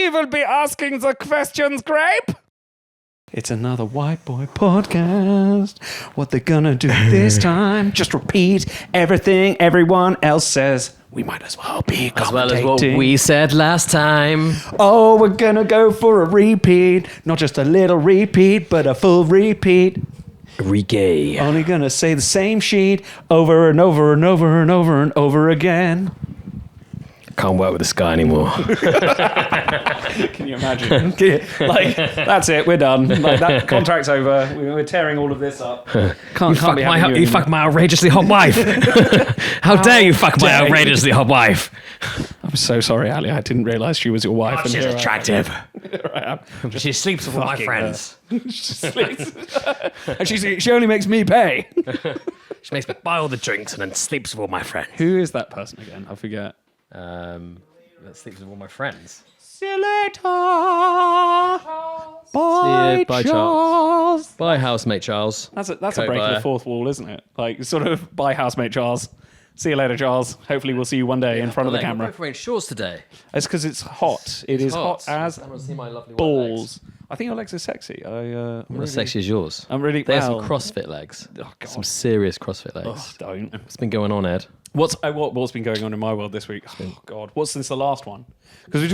We will be asking the questions, Grape. It's another White Boy podcast. What they're gonna do this time? Just repeat everything everyone else says. We might as well be commentating. As well as what we said last time. Oh, we're gonna go for a repeat. Not just a little repeat, but a full repeat. Reggae. Only gonna say the same sheet over and over and over and over and over again. Can't work with this guy anymore. Can you imagine? Like, that's it, we're done. Like, that contract's over. We're tearing all of this up. Can't be having You fuck my outrageously hot wife. How dare you fuck my outrageously hot wife? I'm so sorry, Ali. I didn't realise she was your wife. Oh, she's attractive. Here I am. She sleeps with all my friends. And she only makes me pay. She makes me buy all the drinks and then sleeps with all my friends. Who is that person again? I forget. That sleeps with all my friends. See you later. Bye, Charles. Bye, housemate Charles. That's a break of the fourth wall, isn't it? Like, sort of, bye, housemate Charles. See you later, Charles. Hopefully we'll see you one day in front of the camera. We're both wearing shorts today. It's because it's hot. It is hot as I want to see my lovely white balls. legs. I think your legs are sexy. I'm as sexy as yours. I'm really... They have well, some CrossFit legs. Oh, God. Some serious CrossFit legs. Oh, don't. What's been going on, Ed? What's been going on in my world this week? Oh, God. What's since the last one? Because we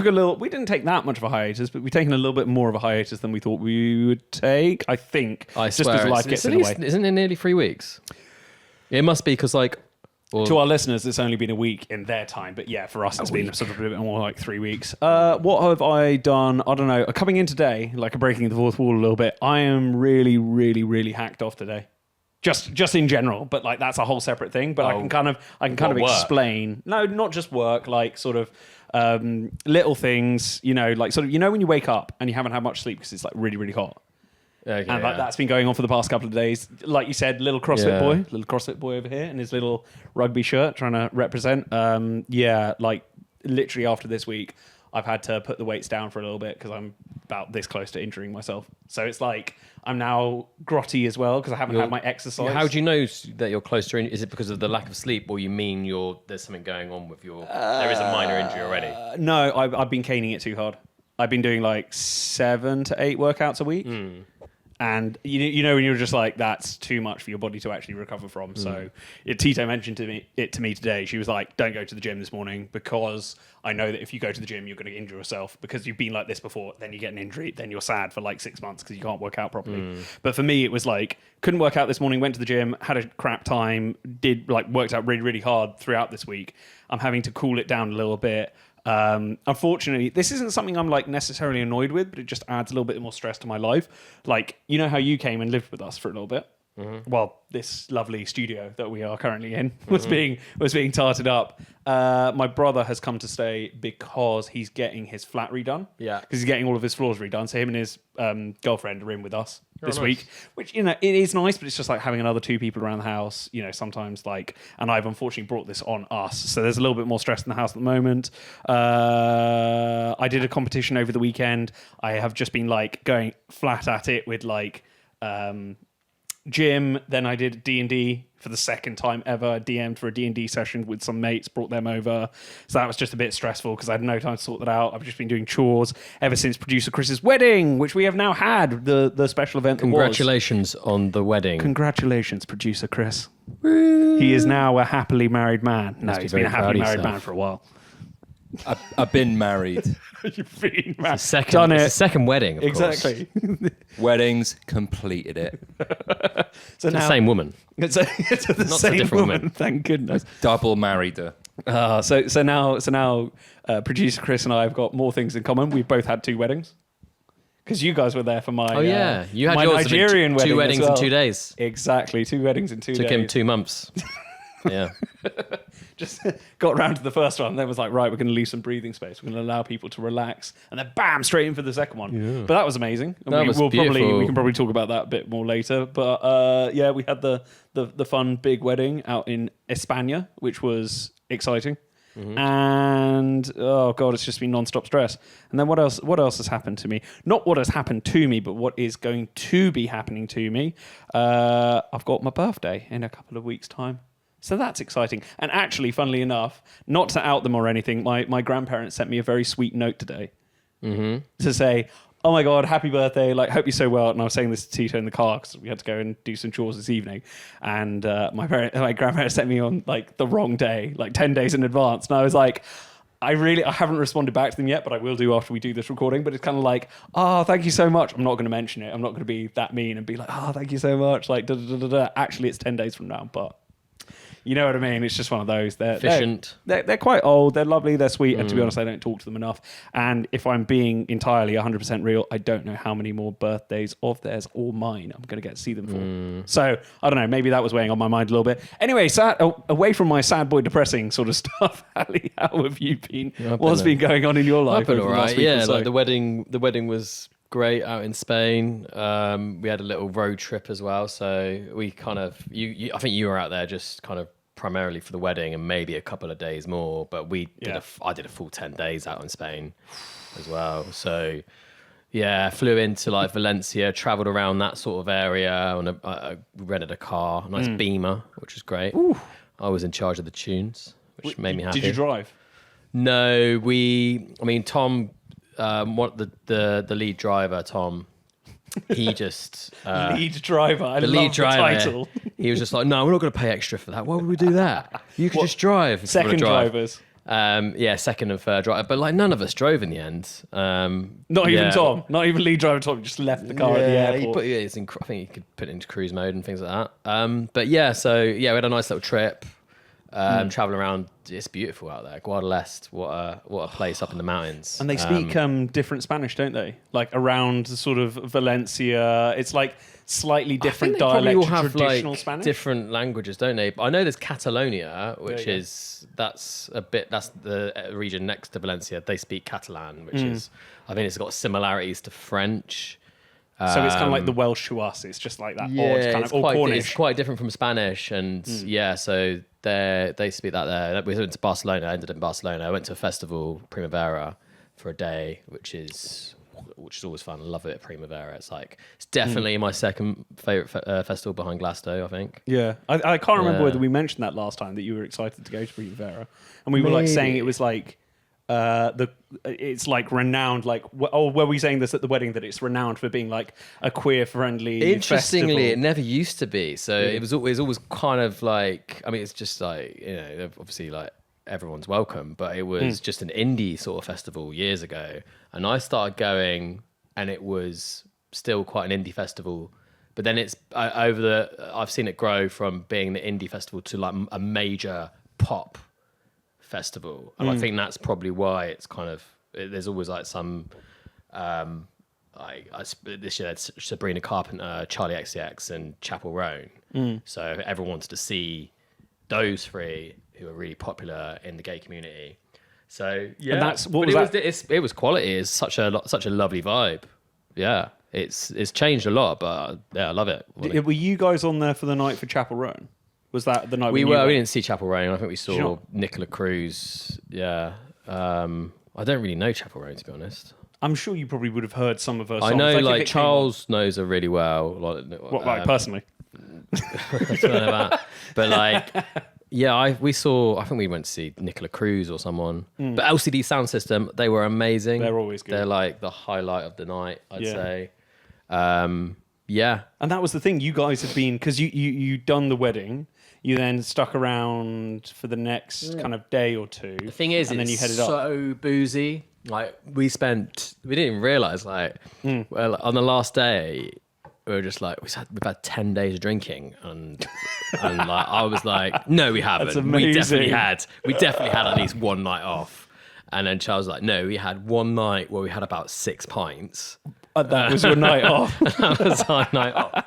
didn't take that much of a hiatus, but we've taken a little bit more of a hiatus than we thought we would take, I think. I just swear. because life gets in the way. Isn't it nearly 3 weeks? It must be because, like... To our listeners, it's only been a week in their time, but yeah, for us, it's been sort of a bit more like 3 weeks. What have I done? I don't know. Coming in today, like breaking the fourth wall a little bit, I am really, really, really hacked off today. Just in general, but like that's a whole separate thing. But I can kind of explain. No, not just work, like sort of little things. You know, like sort of when you wake up and you haven't had much sleep because it's like really, really hot. Okay, and that's been going on for the past couple of days. Like you said, little CrossFit boy over here in his little rugby shirt trying to represent. Like literally after this week, I've had to put the weights down for a little bit because I'm about this close to injuring myself. So it's like I'm now grotty as well because I haven't had my exercise. How do you know that you're close to injury? Is it because of the lack of sleep, or you mean there's something going on with your... there is a minor injury already? No, I've been caning it too hard. I've been doing like 7 to 8 workouts a week. And you know when you're just like, that's too much for your body to actually recover from. So Tito mentioned to me today. She was like, don't go to the gym this morning because I know that if you go to the gym, you're going to injure yourself because you've been like this before. Then you get an injury. Then you're sad for like 6 months because you can't work out properly. But for me, it was like, couldn't work out this morning, went to the gym, had a crap time, worked out really, really hard throughout this week. I'm having to cool it down a little bit. Unfortunately, this isn't something I'm like necessarily annoyed with, but it just adds a little bit more stress to my life. Like, you know how you came and lived with us for a little bit? Well, this lovely studio that we are currently in was being tarted up. My brother has come to stay because he's getting his flat redone. Yeah, because he's getting all of his floors redone. So him and his girlfriend are in with us this week, which it is nice, but it's just like having another 2 people around the house. Sometimes and I've unfortunately brought this on us, so there's a little bit more stress in the house at the moment. I did a competition over the weekend. I have just been like going flat at it with gym. Then I did D&D for the second time ever. DM'd for a D&D session with some mates, brought them over. So that was just a bit stressful because I had no time to sort that out. I've just been doing chores ever since producer Chris's wedding, which we have now had, the special event. Congratulations on the wedding. Congratulations, producer Chris. Woo. He is now a happily married man. No, he's been a happily married man for a while. I've been married. You've been married. It's the second wedding, of exactly. course. Weddings, completed it. So now, the same woman. It's the same woman. Thank goodness. Double married her. So now, producer Chris and I have got more things in common. We've both had 2 weddings. Because you guys were there for my you had my yours Nigerian wedding. 2 weddings as well. in 2 days. Exactly, 2 weddings in 2 days. Took him 2 months. Yeah. Just got around to the first one, and then was like, right, we're going to leave some breathing space. We're going to allow people to relax, and then bam, straight in for the second one. Yeah. But that was amazing. We can probably talk about that a bit more later. But we had the fun big wedding out in España, which was exciting. And oh god, it's just been non-stop stress. And then what else has happened to me? Not what has happened to me, but what is going to be happening to me. I've got my birthday in a couple of weeks' time. So that's exciting. And actually, funnily enough, not to out them or anything, my grandparents sent me a very sweet note today. to say, oh my God, happy birthday. Like, hope you're so well. And I was saying this to Tito in the car because we had to go and do some chores this evening. And my grandparents sent me on like the wrong day, like 10 days in advance. And I was like, I haven't responded back to them yet, but I will do after we do this recording. But it's kind of like, oh, thank you so much. I'm not going to mention it. I'm not going to be that mean and be like, oh, thank you so much. Like, da da da da. Actually, it's 10 days from now, but you know what I mean? It's just one of those. Efficient. They're quite old. They're lovely. They're sweet. And to be honest, I don't talk to them enough. And if I'm being entirely 100% real, I don't know how many more birthdays of theirs or mine I'm going to get to see them for. So I don't know. Maybe that was weighing on my mind a little bit. Anyway, away from my sad boy depressing sort of stuff, Ali, how have you been? What's been going on in your life? I've been over all the last right. week or Yeah, so? like the wedding was great out in Spain. We had a little road trip as well. So we kind of, I think you were out there just kind of primarily for the wedding and maybe a couple of days more, but I did a full 10 days out in Spain as well. So yeah, flew into like Valencia, traveled around that sort of area, and I rented a car, a nice Beamer, which was great. Ooh. I was in charge of the tunes, which made me happy. Did you drive? No, Tom, the lead driver, Tom, he just lead driver. I the love lead driver. the title. He was just like, no, we're not going to pay extra for that. Why would we do that? You could just drive. Second drivers. Second and third driver. But like none of us drove in the end. Not even Tom. Not even lead driver Tom. Just left the car at the airport. I think you could put it into cruise mode and things like that. But yeah, so yeah, we had a nice little trip. Traveling around, it's beautiful out there. Guadalest, what a place up in the mountains. And they speak different Spanish, don't they? Like around sort of Valencia, it's like slightly different dialect all to have traditional like Spanish. different languages, don't they? But I know there's Catalonia, which that's the region next to Valencia. They speak Catalan, which is, I think it's got similarities to French. So it's kind of like the Welsh to us. It's just like that odd kind of Cornish. It's quite different from Spanish, and so they speak that there. We went to Barcelona. I ended up in Barcelona. I went to a festival, Primavera, for a day, which is always fun. I love it at Primavera. It's definitely my second favorite festival behind Glasgow, I think. Yeah, I can't remember whether we mentioned that last time that you were excited to go to Primavera, and we were like saying it was like. It's like renowned, like, were we saying this at the wedding that it's renowned for being like a queer friendly Interestingly, festival? it never used to be. So it was always kind of like, I mean, it's just like, obviously like everyone's welcome, but it was just an indie sort of festival years ago. And I started going and it was still quite an indie festival. But then it's I've seen it grow from being the indie festival to like a major pop festival, and I think that's probably why it's kind of there's always like some this year it's Sabrina Carpenter, Charlie XCX, and Chapel Roan. So everyone wanted to see those three who are really popular in the gay community. So yeah, and that's what was that? It was quality. It's such a lovely vibe. Yeah, it's changed a lot, but yeah, I love it. Were you guys on there for the night for Chapel Roan? Was that the night we were? We didn't see Chapel Roan. I think we saw you know? Nicola Cruz. Yeah. I don't really know Chapel Roan, to be honest. I'm sure you probably would have heard some of her songs. I know, like like Charles knows her really well. Like personally? But like, yeah, I think we went to see Nicola Cruz or someone. But LCD Sound System, they were amazing. They're always good. They're like the highlight of the night, I'd say. Yeah. And that was the thing. You guys had been, because you done the wedding. You then stuck around for the next kind of day or two. The thing is, and then you headed so boozy. Like we didn't even realize well, on the last day, we were just like, we've had 10 days of drinking. And like, I was like, no, we haven't. That's amazing. We definitely had at least one night off. And then Charles was like, no, we had one night where we had about 6 pints. That was your night off. That was our night off.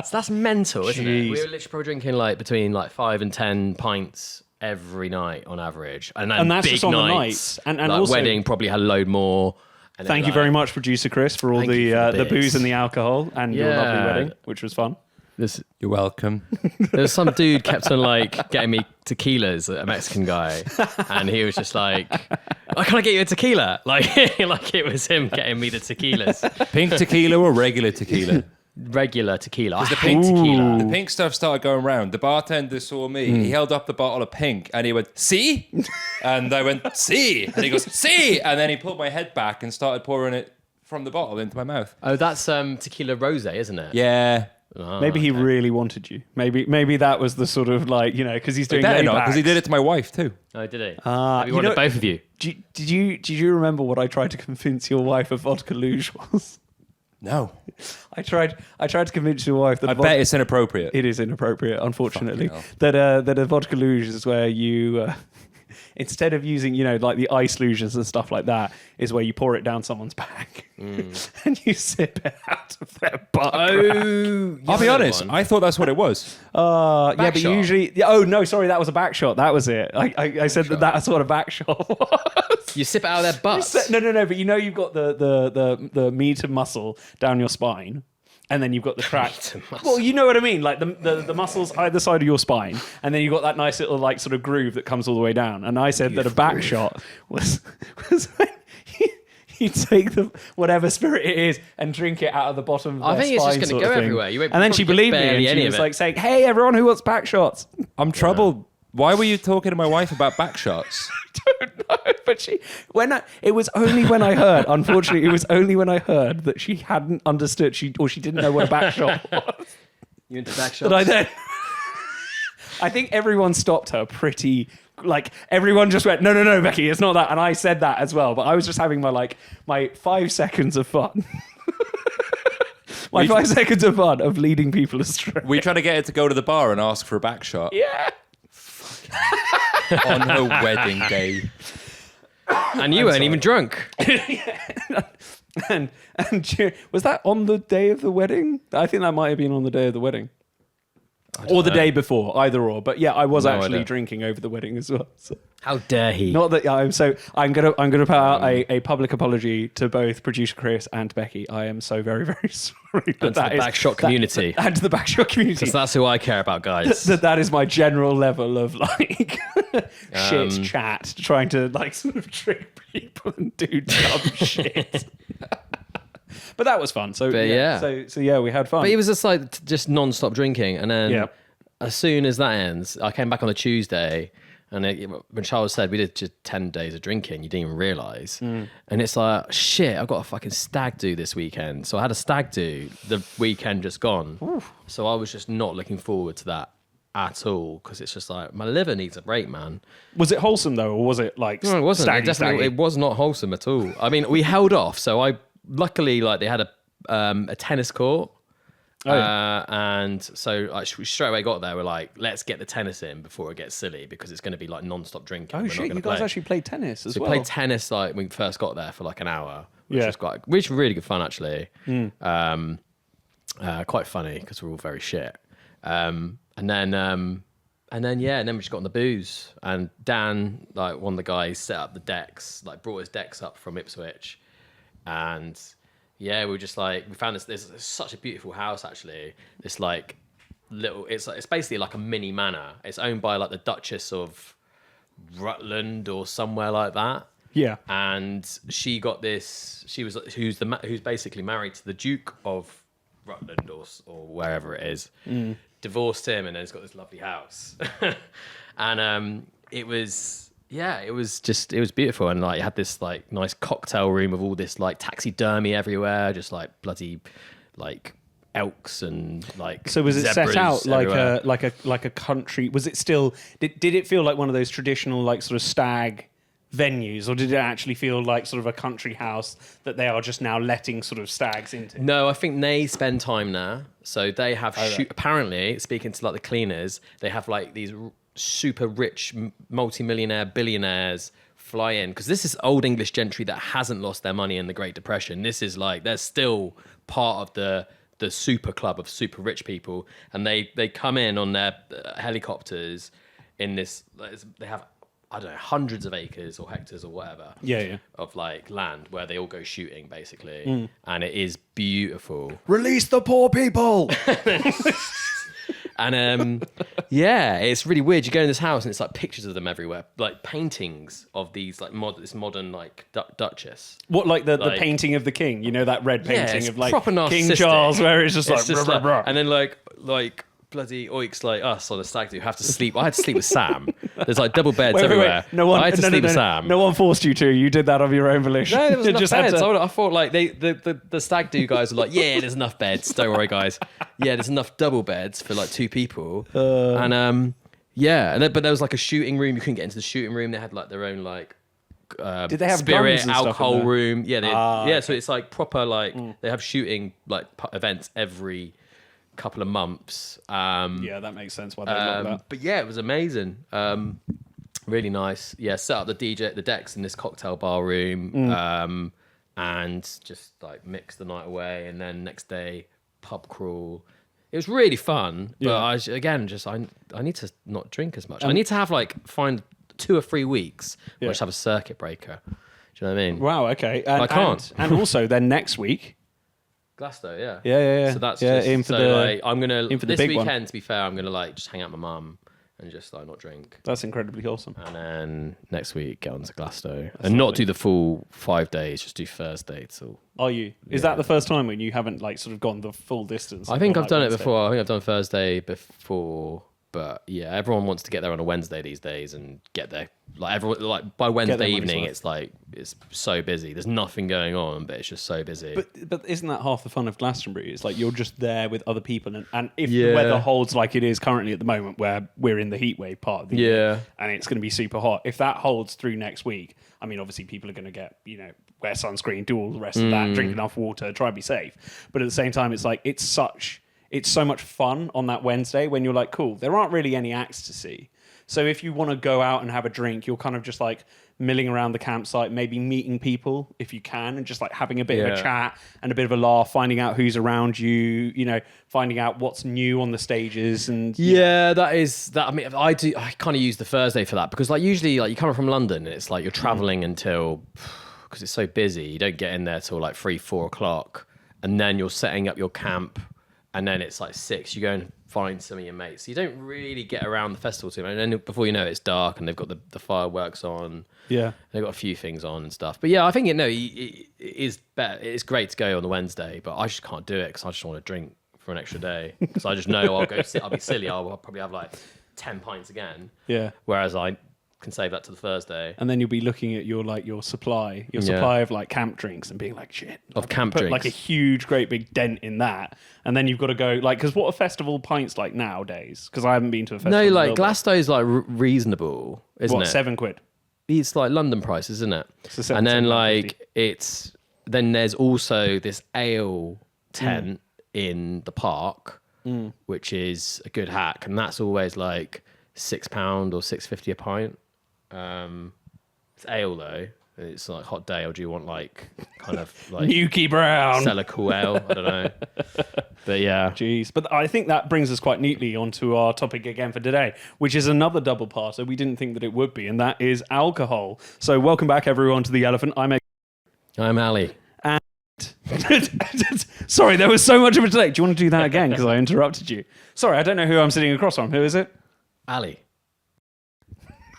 So that's mental, isn't it? We were literally probably drinking like between like 5 and 10 pints every night on average. And that's big just on nights. the night. And like also, wedding probably had a load more. And thank you very much, producer Chris, for all the booze and the alcohol and your lovely wedding, which was fun. You're welcome. There was some dude kept on like getting me tequilas, a Mexican guy, and he was just like, "Oh, can I get you a tequila?" Like it was him getting me the tequilas. Pink tequila or regular tequila? regular tequila. I The hate tequila. The pink stuff started going round. The bartender saw me. He held up the bottle of pink and he went, "See?" And I went, "See?" And he goes, "See?" And then he pulled my head back and started pouring it from the bottle into my mouth. Oh, that's tequila rosé, isn't it? Yeah. Oh, Maybe he okay. really wanted you. Maybe that was the sort of like, because he's doing Better not, because he laybacks. did it to my wife too. Oh, did he? Ah, Maybe you wanted know- both of you. Did you remember what I tried to convince your wife a vodka luge was? No. I tried to convince your wife that I bet it's inappropriate. it is inappropriate, unfortunately. Fucking That a vodka luge is where you instead of using like the ice luges and stuff like that, is where you pour it down someone's back and you sip it out of their butt. Oh, I'll be honest, I thought that's what it was. Yeah, but Back shot. usually, oh no, sorry, that was a back shot. That was it. I said that's what a back shot was. you sip it out of their butts. No, but you've got the meat and muscle down your spine, and then you've got the track. Well, you know what I mean, like the muscles either side of your spine, and then you've got that nice little like sort of groove that comes all the way down. And I said that a back shot was when you take the whatever spirit it is and drink it out of the bottom of I their think it's just spine going sort to of go thing. everywhere. You won't And then she probably get believed me, barely and any she of was it. like saying, "Hey, everyone who wants back shots." I'm troubled. Why were you talking to my wife about back shots? Don't know, but it was only when I heard. Unfortunately, it was only when I heard that she hadn't understood. She didn't know what a back shot was. You into back That I then, I think everyone stopped her pretty. Like everyone just went, no, Becky, it's not that. And I said that as well. But I was just having my 5 seconds of fun. My 5 seconds of fun of leading people astray. We tried to get her to go to the bar and ask for a back shot Yeah. on her wedding day. And you weren't even drunk. And was that on the day of the wedding? I think that might have been on the day of the wedding. Or the day before, either or. But yeah, I was No actually idea. drinking over the wedding as well. So. How dare he? Not that I'm gonna put out a public apology to both producer Chris and Becky. I am so very, very sorry. And to the backshot community. And to the backshot community. Because that's who I care about, guys. That is my general level of like shit chat, trying to like sort of trick people and do dumb shit. But that was fun. So But yeah. So yeah, we had fun. But it was just like just non-stop drinking, and then Yeah. as soon as that ends, I came back on the Tuesday, and when Charles said we did just 10 days of drinking, you didn't even realise. And it's like, shit, I've got a fucking stag do this weekend. So I had a stag do the weekend just gone. So I was just not looking forward to that at all, because it's just like, my liver needs a break, man. Was it wholesome though, or was it like No, it wasn't. staggy? It was not wholesome at all. I mean, we held off. So luckily, like they had a tennis court. And so like, we straight away got there. We're like, let's get the tennis in before it gets silly, because it's going to be like non-stop drinking. Oh We're not shit! gonna You guys play. actually played tennis as So well. we played tennis like when we first got there for like an hour, which Yeah. was really good fun actually. Quite funny because we're all very shit. And then we just got on the booze, and Dan, like one of the guys, set up the decks, like brought his decks up from Ipswich, and yeah, we were just like, we found this. There's such a beautiful house actually. This like little, it's basically like a mini manor. It's owned by like the Duchess of Rutland or somewhere like that. Yeah. And she got this. Who's basically married to the Duke of Rutland or wherever it is. Divorced him, and then he's got this lovely house. And it was beautiful, and like it had this like nice cocktail room with all this like taxidermy everywhere, just like bloody like elks and like. So was it set zebras out everywhere. like a country? Was it still? Did it feel like one of those traditional like sort of stag venues, or did it actually feel like sort of a country house that they are just now letting sort of stags into? No, I think they spend time there. So they have apparently, speaking to like the cleaners, they have like these super rich multi-millionaire billionaires fly in, because this is old English gentry that hasn't lost their money in the Great Depression. This is like, they're still part of the super club of super rich people, and they come in on their helicopters in this. They have, I don't know, hundreds of acres or hectares or whatever of like land where they all go shooting basically. And it is beautiful. Release the poor people. And yeah, it's really weird. You go in this house and it's like pictures of them everywhere, like paintings of these like this modern like Duchess. What, like the Like- painting of the king? You know, that red Yeah, painting it's of like proper King narcissistic. Charles, where it's just like, It's just bruh, bruh, bruh. and then like bloody oiks like us on the stag do have to sleep. I had to sleep with Sam. There's like double beds everywhere. No one, I had to no, sleep no, with no, Sam. No one forced you to. You did that of your own volition. No, there was You enough just had beds. to- I thought like the stag do guys were like, yeah, there's enough beds. Don't worry, guys. Yeah, there's enough double beds for like 2 people. And yeah, and then, but there was like a shooting room. You couldn't get into the shooting room. They had like their own like Did they have spirit guns and stuff in alcohol there? room. Yeah, Ah, so it's like proper like they have shooting like events every couple of months. Yeah, that makes sense. Why they love that. But yeah, it was amazing. Really nice. Yeah, set up the decks in this cocktail bar room, and just like mix the night away. And then next day, pub crawl. It was really fun. But I need to not drink as much. I need to have find 2 or 3 weeks where I just have a circuit breaker. Do you know what I mean? Wow. Okay. And, I can't. And also, then next week. Glasgow, yeah. Yeah. So that's yeah, just, in for so the. like I'm gonna in for the this big one. weekend. To be fair, I'm gonna like just hang out with my mum and just like not drink. That's incredibly wholesome. And then next week get on to Glasgow and not do the full 5 days, just do Thursday till. Are you? Is that the first time when you haven't like sort of gone the full distance? I think Gone, I've done it Wednesday? before. I think I've done Thursday before, but yeah, everyone wants to get there on a Wednesday these days and get there. Like everyone, like by Wednesday when it's evening, live. it's like it's so busy. There's nothing going on, but it's just so busy. But isn't that half the fun of Glastonbury? It's like you're just there with other people, and if the Yeah. weather holds like it is currently at the moment, where we're in the heat wave part of the year, and it's going to be super hot. If that holds through next week, I mean, obviously people are going to get wear sunscreen, do all the rest of that, drink enough water, try and be safe. But at the same time, it's like it's so much fun on that Wednesday when you're like, cool, there aren't really any acts to see. So if you want to go out and have a drink, you're kind of just like milling around the campsite, maybe meeting people if you can, and just like having a bit of a Yeah. chat and a bit of a laugh, finding out who's around you, finding out what's new on the stages. And Yeah, that is that. I mean, I kind of use the Thursday for that because, like, usually, like, you come from London and it's like you're traveling until because it's so busy. You don't get in there till like 3-4 o'clock, and then you're setting up your camp, and then it's like 6. You go and find some of your mates. So you don't really get around the festival too much. And then before you know it, it's dark, and they've got the fireworks on. Yeah. They've got a few things on and stuff. But yeah, I think it is better. It's great to go on the Wednesday, but I just can't do it because I just want to drink for an extra day. Because I just know I'll be silly. I'll probably have like 10 pints again. Yeah. Whereas I can save that to the Thursday. And then you'll be looking at your supply of like camp drinks and being like, shit. Of I camp put drinks. like a huge, great big dent in that. And then you've got to go like, because what are festival pints like nowadays? Because I haven't been to a festival. No, in a like little bit. Glasgow's like reasonable, isn't What, it? £7? It's like London prices, isn't it? So And then £7.50. then there's also this ale tent in the park, which is a good hack, and that's always like £6 or £6.50 a pint. It's ale though. It's like hot day, or do you want like kind of like Nuki Brown. Cellar Cool Ale? I don't know. But yeah. Jeez. But I think that brings us quite neatly onto our topic again for today, which is another double parter. We didn't think that it would be, and that is alcohol. So welcome back everyone to The Elephant. I'm Ali. Sorry, there was so much of a delay. Do you want to do that again? Because I interrupted you. Sorry, I don't know who I'm sitting across from. Who is it? Ali.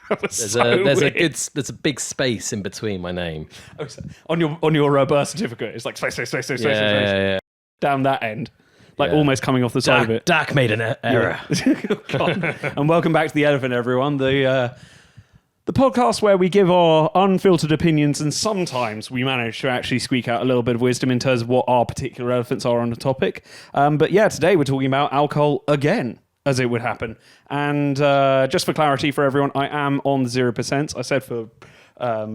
That was There's so weird. there's a big space in between my name. Oh, so on your birth certificate, it's like space, Yeah. down that end, like Yeah. almost coming off the side of it. Dak made an error. God. And welcome back to The Elephant, everyone. The podcast where we give our unfiltered opinions, and sometimes we manage to actually squeak out a little bit of wisdom in terms of what our particular elephants are on the topic. But yeah, today we're talking about alcohol again, as it would happen. And just for clarity for everyone, I am on 0%. I said for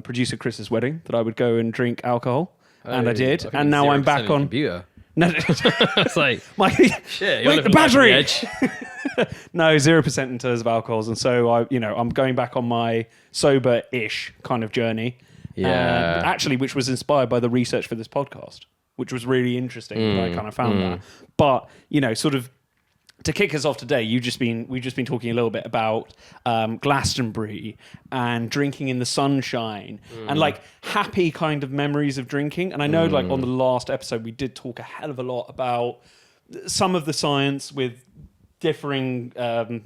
producer Chris's wedding that I would go and drink alcohol, and I did. And now I'm back on. Computer. No, It's like my shit. wait, the battery. Edge. No, 0% in terms of alcohols, and so I'm going back on my sober-ish kind of journey. Yeah. Actually, which was inspired by the research for this podcast, which was really interesting. That I kind of found that, but sort of to kick us off today, we've just been talking a little bit about Glastonbury and drinking in the sunshine and like happy kind of memories of drinking. And I know, like on the last episode, we did talk a hell of a lot about some of the science with differing kind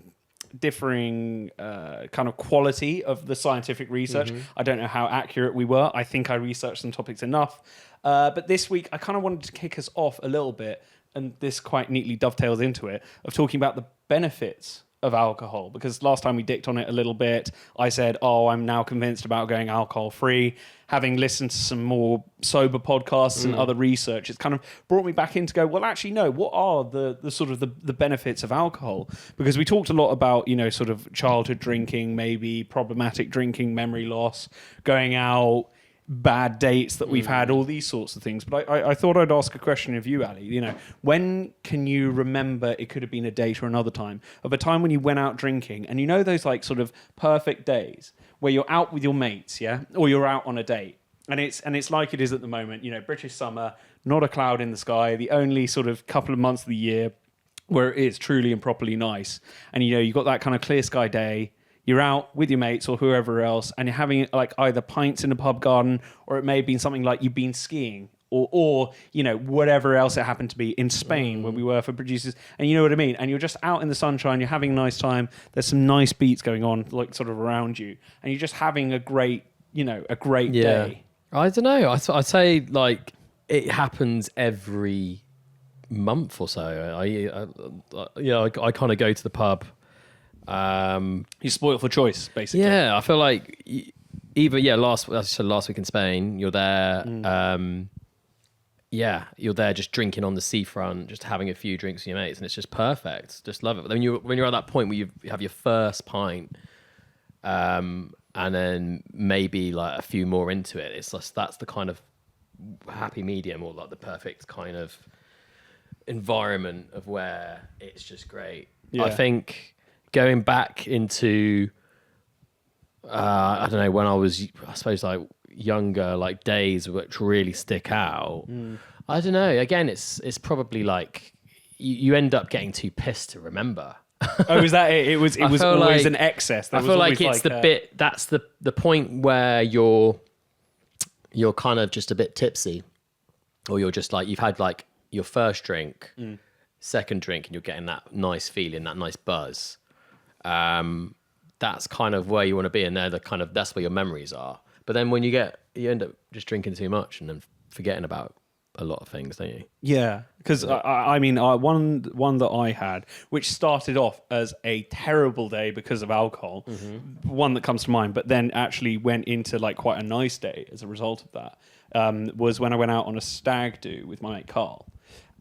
of quality of the scientific research. I don't know how accurate we were. I think I researched some topics enough. But this week, I kind of wanted to kick us off a little bit, and this quite neatly dovetails into it, of talking about the benefits of alcohol. Because last time we dicked on it a little bit, I said, I'm now convinced about going alcohol-free. Having listened to some more sober podcasts and other research, it's kind of brought me back in to go, well, actually, no, what are the sort of the benefits of alcohol? Because we talked a lot about, sort of childhood drinking, maybe problematic drinking, memory loss, going out, bad dates that we've had, all these sorts of things. But I thought I'd ask a question of you, Ali. When can you remember, it could have been a date or another time, of a time when you went out drinking and those like sort of perfect days where you're out with your mates, yeah, or you're out on a date, and it's like it is at the moment, British summer, not a cloud in the sky, the only sort of couple of months of the year where it is truly and properly nice, and you've got that kind of clear sky day. You're out with your mates or whoever else, and you're having like either pints in a pub garden, or it may have been something like you've been skiing, or whatever else it happened to be in Spain when we were for producers, and you know what I mean. And you're just out in the sunshine, you're having a nice time. There's some nice beats going on, like sort of around you, and you're just having a great day. I don't know. I'd say like it happens every month or so. I kind of go to the pub. You're spoiled for choice, basically. Yeah, I feel like last week in Spain, you're there. You're there just drinking on the seafront, just having a few drinks with your mates, and it's just perfect. Just love it. But then when you're at that point where you have your first pint, and then maybe like a few more into it, it's just that's the kind of happy medium, or like the perfect kind of environment of where it's just great. Yeah. I think. Going back into, I don't know, when I was, I suppose, like younger, like days which really stick out. I don't know. Again, it's probably like you end up getting too pissed to remember. Oh, is that it? It was always like, an excess. I feel like it's the bit. That's the point where you're kind of just a bit tipsy, or you're just like you've had like your first drink, second drink, and you're getting that nice feeling, that nice buzz. That's kind of where you want to be, and that's where your memories are. But then when you end up just drinking too much and then forgetting about a lot of things, don't you? Yeah, because I mean, one that I had, which started off as a terrible day because of alcohol, one that comes to mind, but then actually went into like quite a nice day as a result of that, was when I went out on a stag do with my mate Carl,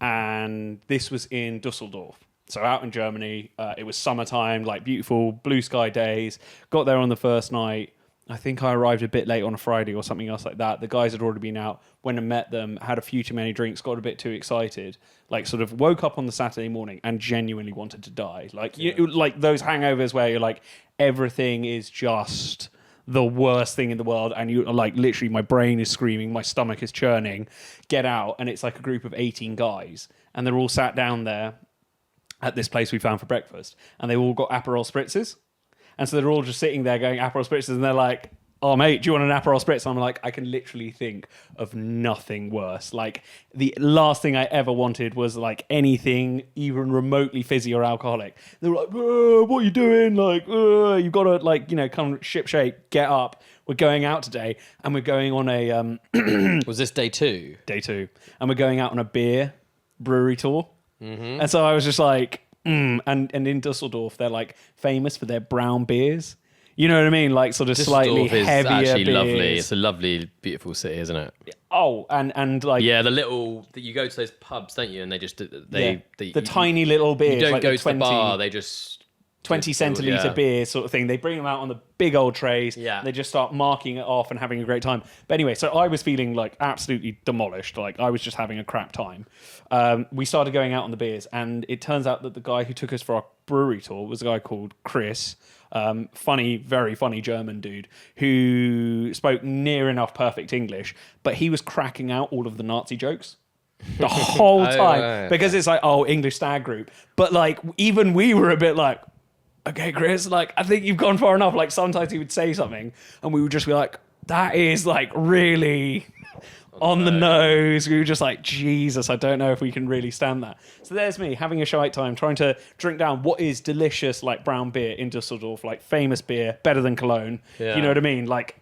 and this was in Dusseldorf. So out in Germany, it was summertime, like beautiful blue sky days. Got there on the first night. I think I arrived a bit late on a Friday or something else like that. The guys had already been out. Went and met them, had a few too many drinks, got a bit too excited. Like sort of woke up on the Saturday morning and genuinely wanted to die. Like like those hangovers where you're like, everything is just the worst thing in the world, and you like literally my brain is screaming, my stomach is churning. Get out, and it's like a group of 18 guys, and they're all sat down there at this place we found for breakfast, and they all got Aperol spritzes, and so they're all just sitting there going Aperol spritzes, and they're like, "Oh mate, do you want an Aperol spritz?" And I'm like, I can literally think of nothing worse. Like the last thing I ever wanted was like anything even remotely fizzy or alcoholic. They were like, "What are you doing? Like, you've got to like come ship shape, get up. We're going out today, and we're going on a Was this day 2? Day 2, and we're going out on a beer brewery tour." And so I was just like, and in Dusseldorf, they're like famous for their brown beers. You know what I mean? Like sort of slightly is heavier actually beers. lovely. It's a lovely, beautiful city, isn't it? Oh, and like Yeah, the little you go to those pubs, don't you? And they just the tiny little beers. You don't like go the to 20, the bar. They just 20 centiliter beer sort of thing. They bring them out on the big old trays. Yeah. They just start marking it off and having a great time. But anyway, so I was feeling like absolutely demolished. Like I was just having a crap time. We started going out on the beers, and it turns out that the guy who took us for our brewery tour was a guy called Chris. Funny, very funny German dude who spoke near enough perfect English, but he was cracking out all of the Nazi jokes the whole time right. because it's like, oh, English stag group. But like, even we were a bit like, okay, Chris, like, I think you've gone far enough. Like, sometimes he would say something and we would just be like, that is like really on the nose. We were just like, Jesus, I don't know if we can really stand that. So there's me having a shite time, trying to drink down what is delicious, like brown beer in Dusseldorf, like famous beer, better than Cologne. Yeah. You know what I mean? Like,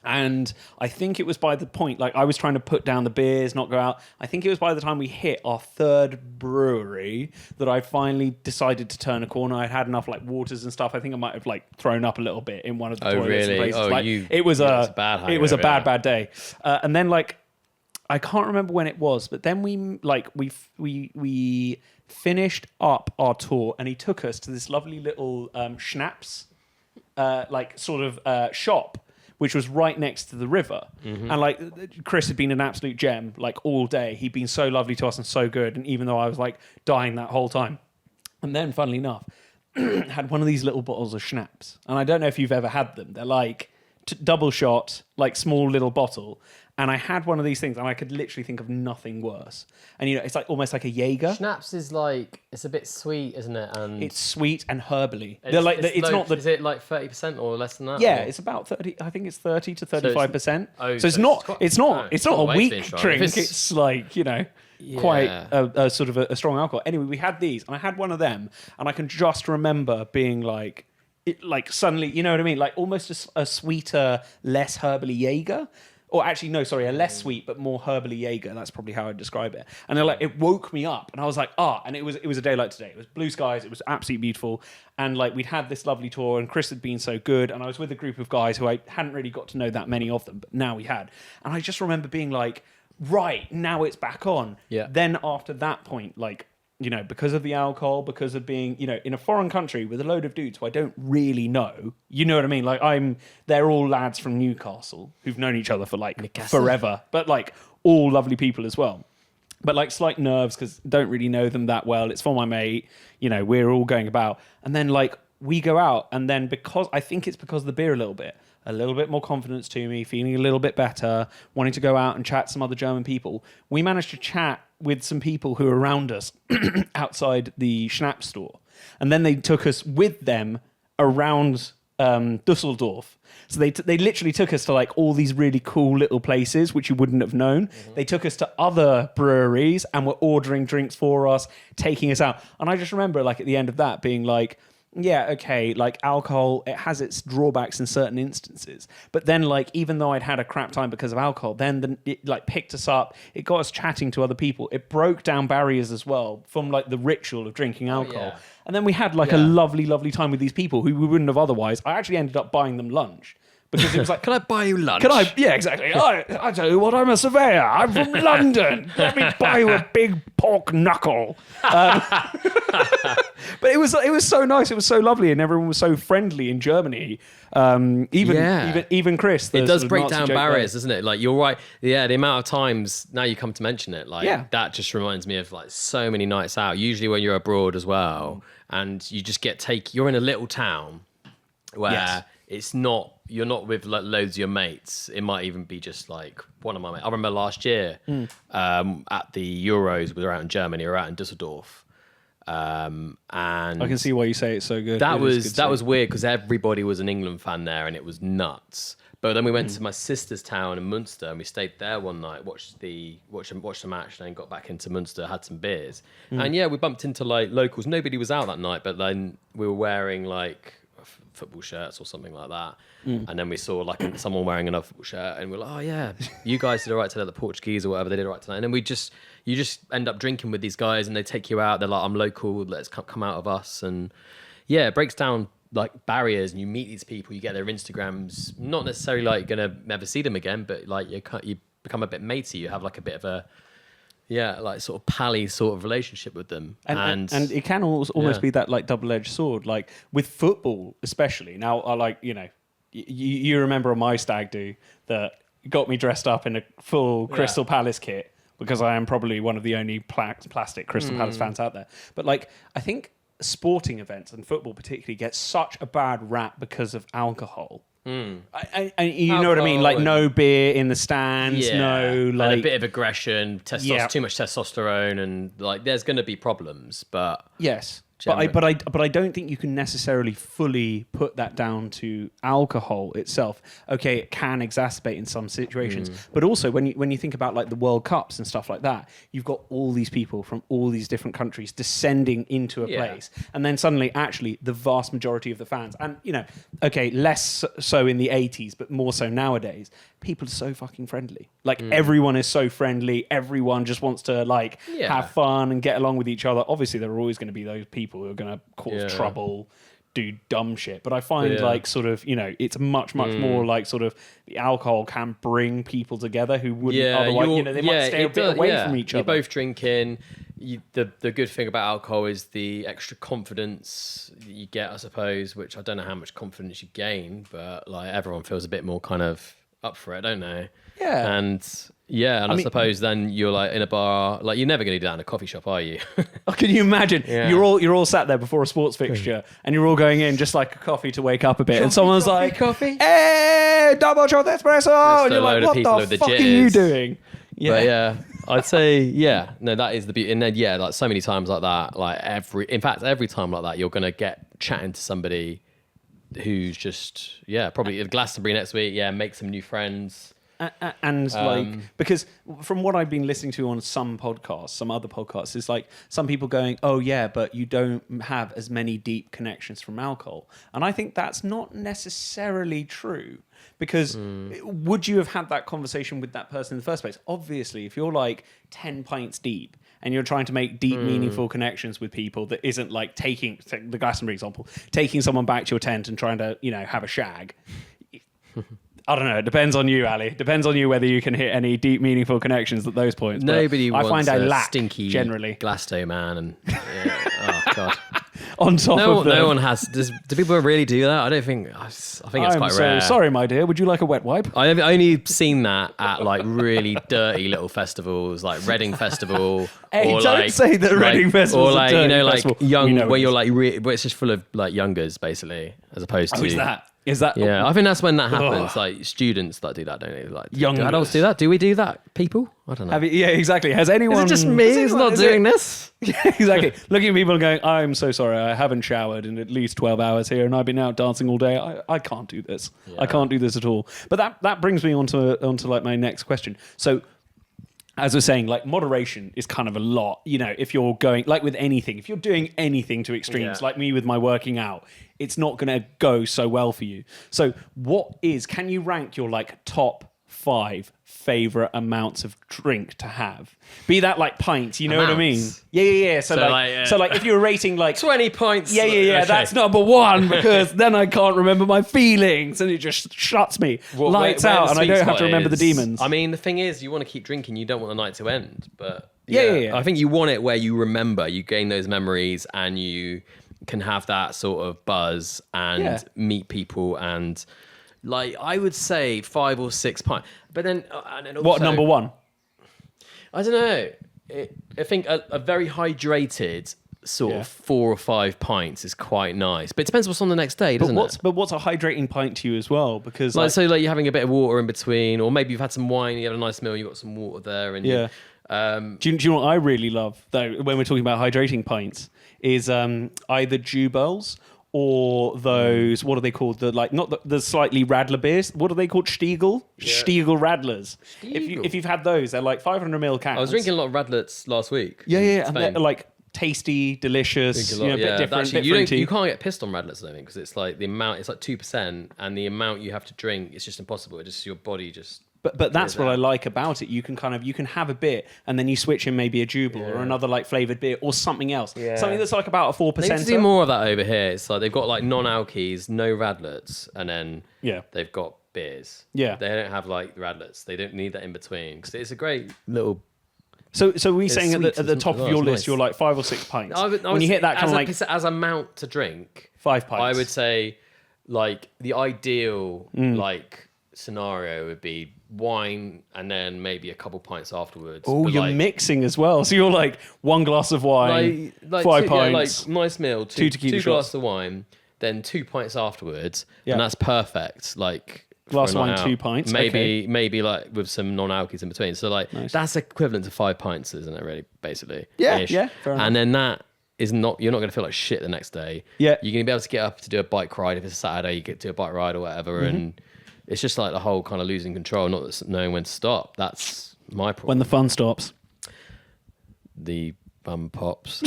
and I think it was by the point, like I was trying to put down the beers, not go out. I think it was by the time we hit our third brewery that I finally decided to turn a corner. I'd had enough like waters and stuff. I think I might have like thrown up a little bit in one of the toilets. really? And places. Oh, like, you- it was yeah, it was a a bad it was a hangover, bad day. And then like I can't remember when it was, but then we finished up our tour, and he took us to this lovely little schnapps like sort of shop, which was right next to the river. And like Chris had been an absolute gem like all day. He'd been so lovely to us and so good. And even though I was like dying that whole time, and then funnily enough, had one of these little bottles of schnapps. And I don't know if you've ever had them. They're like double shot, like small little bottle. And I had one of these things, and I could literally think of nothing worse. And you know, it's like almost like a Jaeger. Schnapps is like, it's a bit sweet, isn't it? And It's sweet and herbally. They're like it's low, not the Is it like 30% or less than that? yeah, or? it's about 30. I think it's 30 to 35%. oh, So it's so not. it's It's quite- not. oh, It's it's not not a a weak wasting shot. drink. If It's like, you know, quite a sort of a strong alcohol. Anyway, we had these, and I had one of them, and I can just remember being like, like suddenly, you know what I mean, like almost a sweeter, less herbally Jaeger. Or actually, no, sorry, a less sweet but more herbally Jaeger. That's probably how I'd describe it. And they're like, it woke me up, and I was like, and it was a day like today. It was blue skies. It was absolutely beautiful, and like we'd had this lovely tour, and Chris had been so good, and I was with a group of guys who I hadn't really got to know that many of them, but now we had. And I just remember being like, right, now it's back on. Yeah. Then after that point, like, you know, because of the alcohol, because of being, you know, in a foreign country with a load of dudes who I don't really know, you know what I mean? Like they're all lads from Newcastle who've known each other for like forever, but like all lovely people as well. But like slight nerves because don't really know them that well. It's for my mate, you know, we're all going about. And then like we go out, and then because I think it's because of the beer a little bit more confidence to me, feeling a little bit better, wanting to go out and chat to some other German people. We managed to chat with some people who were around us outside the Schnaps store. And then they took us with them around Dusseldorf. So they literally took us to like all these really cool little places which you wouldn't have known. Mm-hmm. They took us to other breweries and were ordering drinks for us, taking us out. And I just remember like at the end of that being like, yeah, okay, like alcohol, it has its drawbacks in certain instances. But then, like, even though I'd had a crap time because of alcohol, then it, like, picked us up. It got us chatting to other people. It broke down barriers as well from, like, the ritual of drinking alcohol. yeah. And then we had, like, a lovely, lovely time with these people who we wouldn't have otherwise. I actually ended up buying them lunch. Because it was like, Can I buy you lunch? Yeah, exactly. I tell you what, I'm a surveyor. I'm from London. Let me buy you a big pork knuckle. But it was so nice. It was so lovely, and everyone was so friendly in Germany. Even Chris. It does sort of break Nazi down joke barriers, there. doesn't it? Like you're right. Yeah, the amount of times now you come to mention it, like Yeah. that just reminds me of like so many nights out. Usually when you're abroad as well, and you just you're in a little town where. Yes. It's not, you're not with like loads of your mates. It might even be just like one of my mates. I remember last year at the Euros, we were out in Germany, we were out in Dusseldorf. And I can see why you say it's so good. that It is good was weird because everybody was an England fan there and it was nuts. But then we went to my sister's town in Munster and we stayed there one night, watched the match, and then got back into Munster, had some beers. And yeah, we bumped into like locals. Nobody was out that night, but then we were wearing like football shirts or something like that. And then we saw like someone wearing another football shirt and we're like, oh yeah, you guys did all right today, the Portuguese or whatever, they did all right tonight. And then you just end up drinking with these guys and they take you out. They're like, I'm local, let's come out of us. And yeah, it breaks down like barriers and you meet these people, you get their Instagrams, not necessarily like you're gonna never see them again, but like you become a bit matey. You have like a bit of a, yeah, like sort of pally sort of relationship with them. And it can almost be that like double-edged sword, like with football especially. Now, I like, you know, you remember on my stag do that got me dressed up in a full Crystal Palace kit because I am probably one of the only plastic Crystal Palace fans out there. But like, I think sporting events and football particularly get such a bad rap because of alcohol. You know what I mean? Like no beer in the stands, no like and a bit of aggression, too much testosterone, and like there's going to be problems. But yes, But I don't think you can necessarily fully put that down to alcohol itself. Okay, it can exacerbate in some situations, but also when you think about like the World Cups and stuff like that, you've got all these people from all these different countries descending into a place, and then suddenly, actually, the vast majority of the fans, and okay, less so in the 80s, but more so nowadays, people are so fucking friendly. Like everyone is so friendly. Everyone just wants to like have fun and get along with each other. Obviously, there are always going to be those people who are going to cause trouble, do dumb shit. But I find like sort of, it's much more like sort of the alcohol can bring people together who wouldn't otherwise, they might stay a bit away from each other. You're both drinking. The good thing about alcohol is the extra confidence that you get, I suppose, which I don't know how much confidence you gain, but like everyone feels a bit more kind of up for it, don't they? Yeah. And I suppose then you're like in a bar, like you're never going to do that in a coffee shop, are you? Can you imagine? Yeah. You're all sat there before a sports fixture, and you're all going in just like a coffee to wake up a bit, and someone's like, "Hey, double shot espresso!" And you're like, "What the fuck are you doing?" Yeah. But I'd say no, that is the beauty. And then like so many times like that, like every time like that, you're going to get chatting to somebody who's just probably at Glastonbury next week. Make some new friends. And like, because from what I've been listening to on some other podcasts, is like some people going, oh yeah, but you don't have as many deep connections from alcohol. And I think that's not necessarily true, because would you have had that conversation with that person in the first place? Obviously, if you're like 10 pints deep and you're trying to make deep, meaningful connections with people that isn't like taking the Glastonbury example, taking someone back to your tent and trying to, have a shag. I don't know. It depends on you, Ali. Depends on you whether you can hit any deep, meaningful connections at those points. Nobody I wants find I a lack stinky generally. Glasto man, and oh god. On top of no one has. Do people really do that? I don't think. I think it's quite rare. Sorry, my dear. Would you like a wet wipe? I've only seen that at like really dirty little festivals, like Reading Festival. Hey, or don't say that Reading Festival. Or like like festival. young, where you're like, where it's just full of like youngers, basically, as opposed to. Is that? Is that? Yeah, I think that's when that happens. Like students that do that, don't they? Like young adults do that. Do we do that? People? I don't know. Yeah, exactly. Has anyone? Is it just me who's not doing this? Yeah, exactly. Looking at people and going, "I'm so sorry. I haven't showered in at least 12 hours here, and I've been out dancing all day. I can't do this. Yeah. I can't do this at all." But that brings me onto like my next question. So, as I was saying, like moderation is kind of a lot. If you're going like with anything, if you're doing anything to extremes, like me with my working out, it's not going to go so well for you. So can you rank your like top 5 favorite amounts of drink to have? Be that like pints, you know what I mean? Yeah. So like if you're rating like 20 pints. Yeah. Okay. That's number 1, because then I can't remember my feelings and it just shuts me. Lights out, and I don't have to remember the demons. I mean, the thing is, you want to keep drinking, you don't want the night to end, but yeah. I think you want it where you remember, you gain those memories, and you can have that sort of buzz and meet people, and like I would say 5 or 6 pints. But then, and then also, what number 1? I don't know. I think a very hydrated sort of 4 or 5 pints is quite nice. But it depends what's on the next day, doesn't it? But what's a hydrating pint to you as well? Because like you're having a bit of water in between, or maybe you've had some wine, you have a nice meal, you've got some water there, and do you know what I really love though when we're talking about hydrating pints is either Jew Bowls or those, what are they called? Not the slightly radler beers. What are they called? Stiegel? Yeah. Stiegel Radlers. If you've had those, they're like 500ml cans. I was drinking a lot of Radlets last week. Yeah. And they're like tasty, delicious, a bit different. Actually, you can't get pissed on Radlets, I don't think, because it's like the amount, it's like 2%, and the amount you have to drink, it's just impossible. It just, your body just... But that's what I like about it. You can have a bit, and then you switch in maybe a Jubal or another like flavored beer or something else. Yeah. Something that's like about a 4%. They need to do more of that over here. It's like they've got like non-alkies, no Radlets, and then they've got beers. Yeah. They don't have like Radlets. They don't need that in between, because it's a great little... So we saying at the top of your list, you're like 5 or 6 pints. When you hit that kind of like... As amount to drink... 5 pints. I would say like the ideal like scenario would be wine and then maybe a couple pints afterwards. Oh, you're mixing as well. So you're like 1 glass of wine, 5 pints. like nice meal, two glasses of wine, then 2 pints afterwards, and that's perfect. Like glass of wine, 2 pints. Maybe like with some non-alkies in between. So like that's equivalent to 5 pints, isn't it? Really, basically. Yeah. Fair enough. And then that not, you're not going to feel like shit the next day. Yeah. You're going to be able to get up to do a bike ride. If it's a Saturday, you get to do a bike ride or whatever. And it's just like the whole kind of losing control, not knowing when to stop. That's my problem. When the fun stops. The bum pops.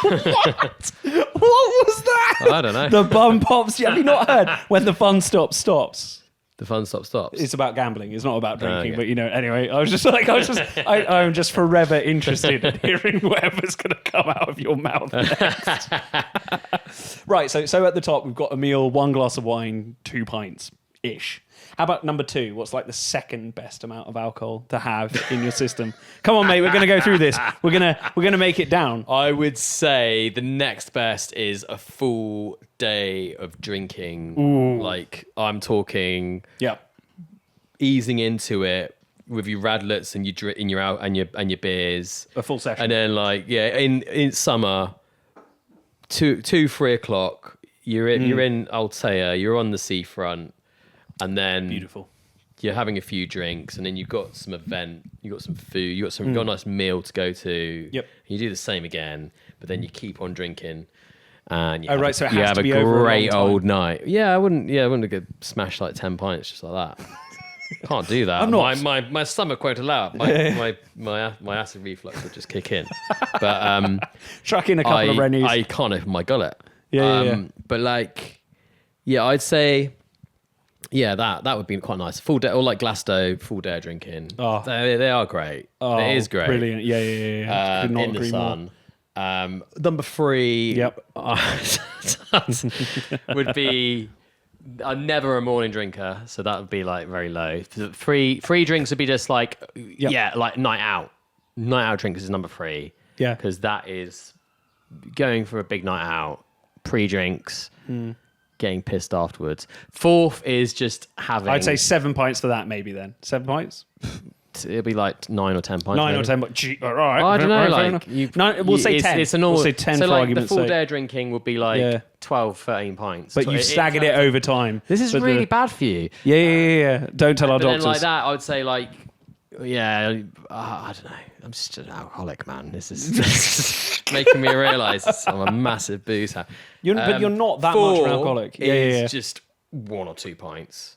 What? What was that? I don't know. The bum pops. Have you not heard? When the fun stops. The fun stops. It's about gambling. It's not about drinking. okay. But anyway, I'm just forever interested in hearing whatever's going to come out of your mouth next. Right. So at the top we've got a meal, 1 glass of wine, 2 pints ish. How about number 2? What's like the second best amount of alcohol to have in your system? Come on, mate. We're going to go through this. We're gonna make it down. I would say the next best is a full day of drinking. Ooh. Like I'm talking Yeah. easing into it with your radlets and your beers. A full session. And then in summer, 3 o'clock, you're in Altea, you're on the seafront, and then Beautiful. you're having a few drinks, and then you've got some event, you've got some food, you've got a nice meal to go to. Yep. You do the same again, but then you keep on drinking. And you Oh, have, right, so it you has have to a be over a great long time. old night. Yeah, I wouldn't go smash like 10 pints just like that. Can't do that. I'm not. My stomach won't allow it. My acid reflux would just kick in. But Chuck in a couple of Rennies. I can't open my gullet. Yeah. But I'd say, that would be quite nice. Full day, or like Glasgow, full day of drinking. Oh. They are great. It is great. Brilliant. Yeah. Could not In the agree more. sun. Number 3. Yep. would be. I'm never a morning drinker, so that would be like very low. Free drinks would be just like like night out. Night out drinks is number 3. Yeah. Because that is going for a big night out, pre-drinks, getting pissed afterwards. 4th is just having. I'd say 7 pints for that, maybe then. 7 pints? it'll be like 9 or 10 pints. 9 maybe. or 10, but all right. I don't know. fair Like enough. We'll say 10. It's a normal. We'll say 10 so for like the argument's full sake. day of drinking would be like Yeah. 12, 13 pints. But you've staggered it over time. This is But really bad for you. Yeah. Don't tell our But then doctors. like that, I would say like, I don't know. I'm just an alcoholic, man. This is making me realise I'm a massive booze hound. But you're not that much of an alcoholic. Is just 1 or 2 pints.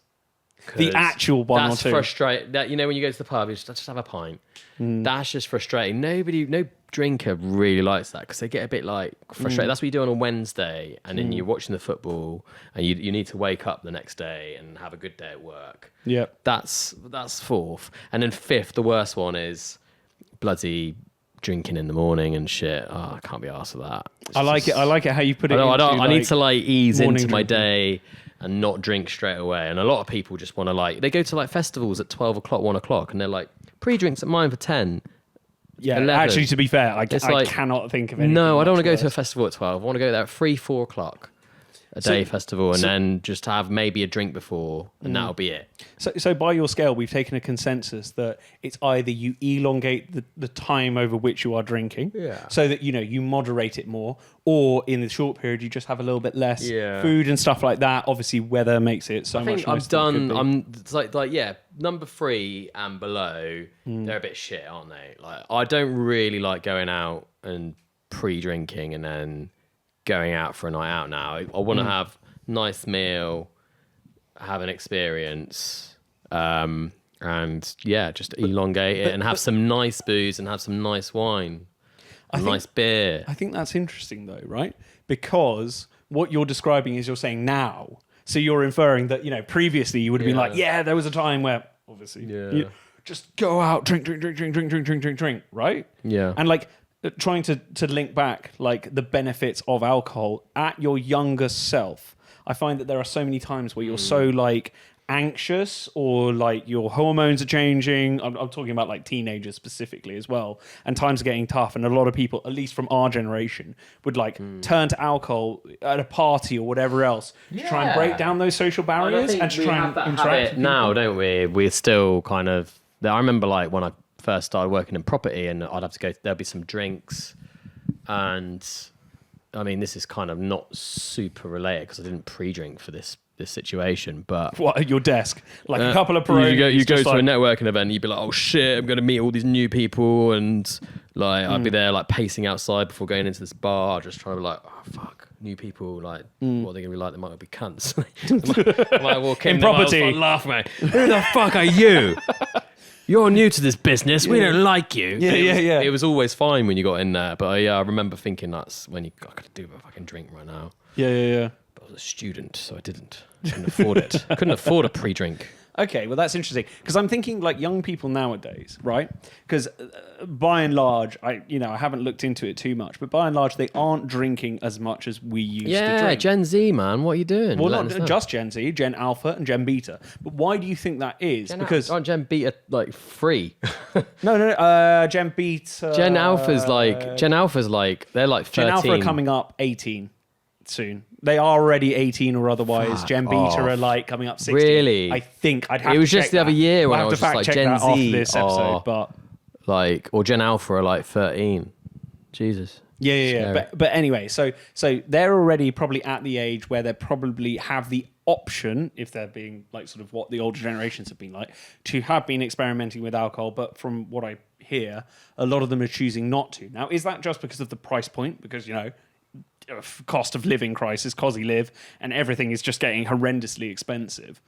The 'Cause actual 1 or that's 2. frustrating. That when you go to the pub, you just have a pint. That's just frustrating. No drinker really likes that because they get a bit like frustrated. That's what you do on a Wednesday, and then you're watching the football, and you need to wake up the next day and have a good day at work. Yep. That's 4th, and then 5th, the worst one is bloody drinking in the morning and shit. Oh, I can't be arsed with that. It's I like just- it. I like it how you put it. I need to like ease morning into my drinking. day and not drink straight away. And a lot of people just want to they go to like festivals at 12 o'clock, 1 o'clock, and they're like, pre-drinks at mine for 10. Yeah, 11. actually, to be fair, I It's like- cannot think of anything. No, I don't want to much go to a worse. festival at 12. I want to go there at 3, 4 o'clock. A day festival, and then just have maybe a drink before, and that'll be it. So by your scale, we've taken a consensus that it's either you elongate the time over which you are drinking, so that you moderate it more, or in the short period you just have a little bit less food and stuff like that. Obviously, weather makes it so I much. think I've nicer than it done. could be. It's like number 3 and below, they're a bit shit, aren't they? Like I don't really like going out and pre-drinking and then going out for a night out. Now I want to have nice meal, have an experience, and just elongate it and have some nice booze and have some nice wine, nice beer. I think that's interesting though, right? Because what you're describing is you're saying now. So you're inferring that, previously you would have been like, there was a time where obviously you just go out, drink, right? Yeah. And like trying to link back like the benefits of alcohol at your younger self. I find that there are so many times where you're so like anxious or like your hormones are changing. I'm talking about like teenagers specifically as well. And times are getting tough. And a lot of people, at least from our generation, would like turn to alcohol at a party or whatever else to try and break down those social barriers and to try and interact with now, people. don't we? We're still kind of. I remember like when I first started working in property, and I'd have to go. There'd be some drinks, and I mean, this is kind of not super related because I didn't pre-drink for this this situation, but What, at your desk? Like a couple of Peronis. you go just to a like, networking event, you'd be like, oh shit, I'm going to meet all these new people, and like I'd be there like pacing outside before going into this bar, just trying to be like, oh fuck, new people, like what are they going to be like? They might be cunts. I might walk in, In they might property. start laughing at me. Who the fuck are you? You're new to this business. We don't like you. Yeah. It was always fine when you got in there, but I remember thinking that's when I could do a fucking drink right now. Yeah. But I was a student, so I didn't. Couldn't afford it. Couldn't afford a pre-drink. Okay, well that's interesting because I'm thinking like young people nowadays, right? Because by and large, I haven't looked into it too much, but by and large, they aren't drinking as much as we used to Yeah, drink. Gen Z, man. What are you doing? Well, Letting us not know. just Gen Z, Gen Alpha and Gen Beta. But why do you think that is? Because aren't Gen Beta like free? no, Gen Beta. Gen Alpha's like they're like 13. Gen Alpha are coming up 18 soon. They are already 18 or otherwise. Fuck Gen Beta off. are like coming up 16. Really? I think I'd have It was to just check the other that. year when I'll I have was to just fact like, check Gen that after Z this episode, are but like, or Gen Alpha are like 13. Jesus. yeah. Scary. But anyway, so they're already probably at the age where they probably have the option, if they're being like sort of what the older generations have been like, to have been experimenting with alcohol. But from what I hear, a lot of them are choosing not to. Now, is that just because of the price point? Because cost of living crisis, Cosy live, and everything is just getting horrendously expensive.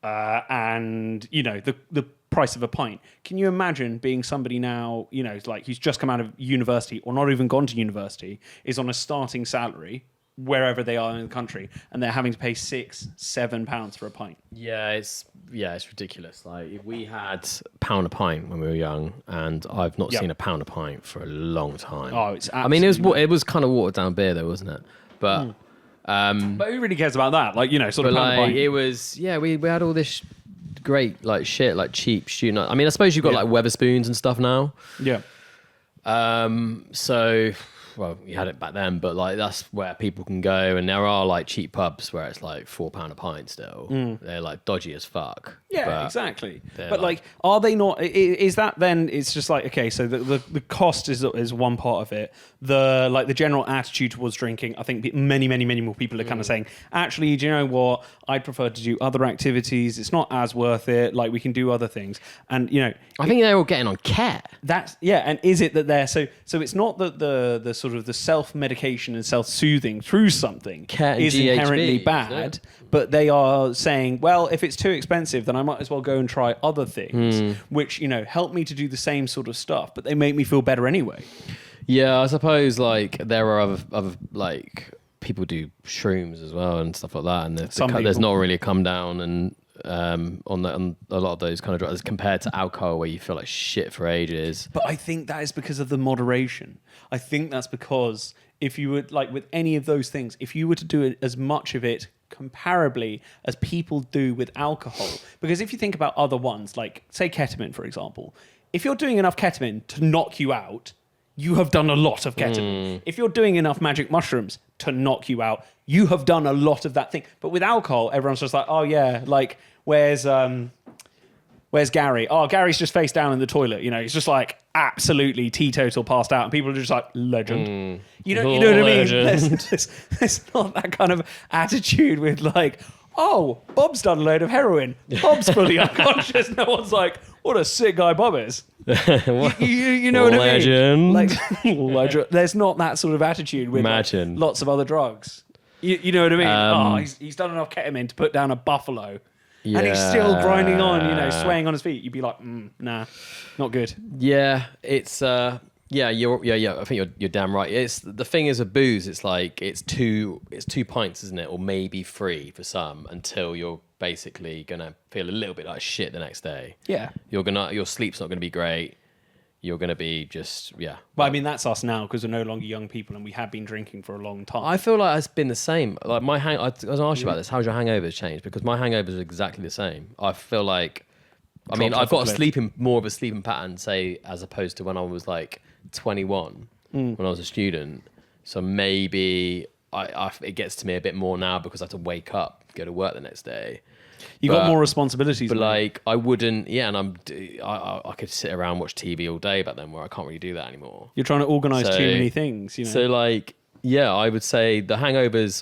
And the price of a pint. Can you imagine being somebody now, like who's just come out of university or not even gone to university, is on a starting salary wherever they are in the country, and they're having to pay £6-7 for a pint? Yeah, it's ridiculous. Like we had £1 a pint when we were young, and I've not Yep. seen £1 a pint for a long time. Oh, it's I mean, absolutely it was kind of watered down beer though, wasn't it? But But who really cares about that? Like, sort of but pound a like pint. it was, we had all this great like shit, like cheap student. I mean, I suppose you've got Yeah. like Weatherspoons and stuff now. Yeah. So, well, you had it back then, but like that's where people can go, and there are like cheap pubs where it's like £4 a pint still. They're like dodgy as fuck. Yeah, but exactly. they're But like, are they not? Is that then? It's just like, okay, so the cost is one part of it. The general attitude towards drinking. I think many more people are kind of saying, actually, do you know what? I'd prefer to do other activities. It's not as worth it. Like we can do other things, and I think they're all getting on cat. that's And is it that they're so it's not that the sort of the self medication and self soothing through something Cat and is GHB, inherently isn't bad, it? but they are saying, well, if it's too expensive, then I might as well go and try other things, which help me to do the same sort of stuff, but they make me feel better anyway. Yeah, I suppose like there are other like people do shrooms as well and stuff like that, and there's people. not really a come down and on a lot of those kind of drugs compared to alcohol where you feel like shit for ages. But I think that is because of the moderation. I think that's because if you would, like with any of those things, if you were to do it as much of it comparably as people do with alcohol, because if you think about other ones, like say ketamine, for example, if you're doing enough ketamine to knock you out, you have done a lot of ketamine. If you're doing enough magic mushrooms to knock you out, you have done a lot of that thing. But with alcohol, everyone's just like, oh yeah, like where's Gary? Oh, Gary's just face down in the toilet. He's just like absolutely teetotal, passed out, and people are just like, legend. You know what I mean? Legend. There's not that kind of attitude with like, oh, Bob's done a load of heroin. Bob's fully unconscious. No one's like, what a sick guy Bob is. You know what I mean? Legend. Like, legend. There's not that sort of attitude with like, Imagine. lots of other drugs. You know what I mean? He's done enough ketamine to put down a buffalo. And he's still grinding on, swaying on his feet. You'd be like, nah, not good. Yeah, it's I think you're damn right. It's the thing is with booze, it's like it's two pints, isn't it? Or maybe 3 for some, until you're basically gonna feel a little bit like shit the next day. Yeah. Your sleep's not gonna be great. You're gonna be just But I mean, that's us now because we're no longer young people and we have been drinking for a long time. I feel like it's been the same. Like I was going to ask you about this. How's your hangovers changed? Because my hangovers are exactly the same. I feel like, Dropped I've off got a cliff. more of a sleeping pattern, say, as opposed to when I was like 21, when I was a student. So maybe it gets to me a bit more now because I have to wake up, go to work the next day. You got more responsibilities. But mate. like, I wouldn't, I could sit around and watch TV all day back then, where I can't really do that anymore. You're trying to organise So- too many things. So like, Yeah, I would say the hangovers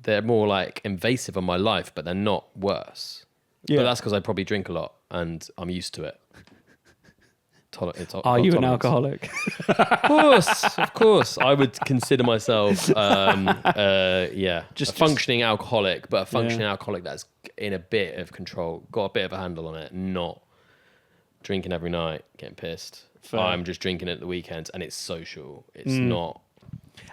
they're more like invasive on my life, but they're not worse. Yeah. But that's because I probably drink a lot and I'm used to it. Are you an tolerance. alcoholic? Of course. I would consider myself, a functioning alcoholic, but a functioning alcoholic that's in a bit of control, got a bit of a handle on it, not drinking every night, getting pissed. Fair. I'm just drinking at the weekends, and it's social. It's not.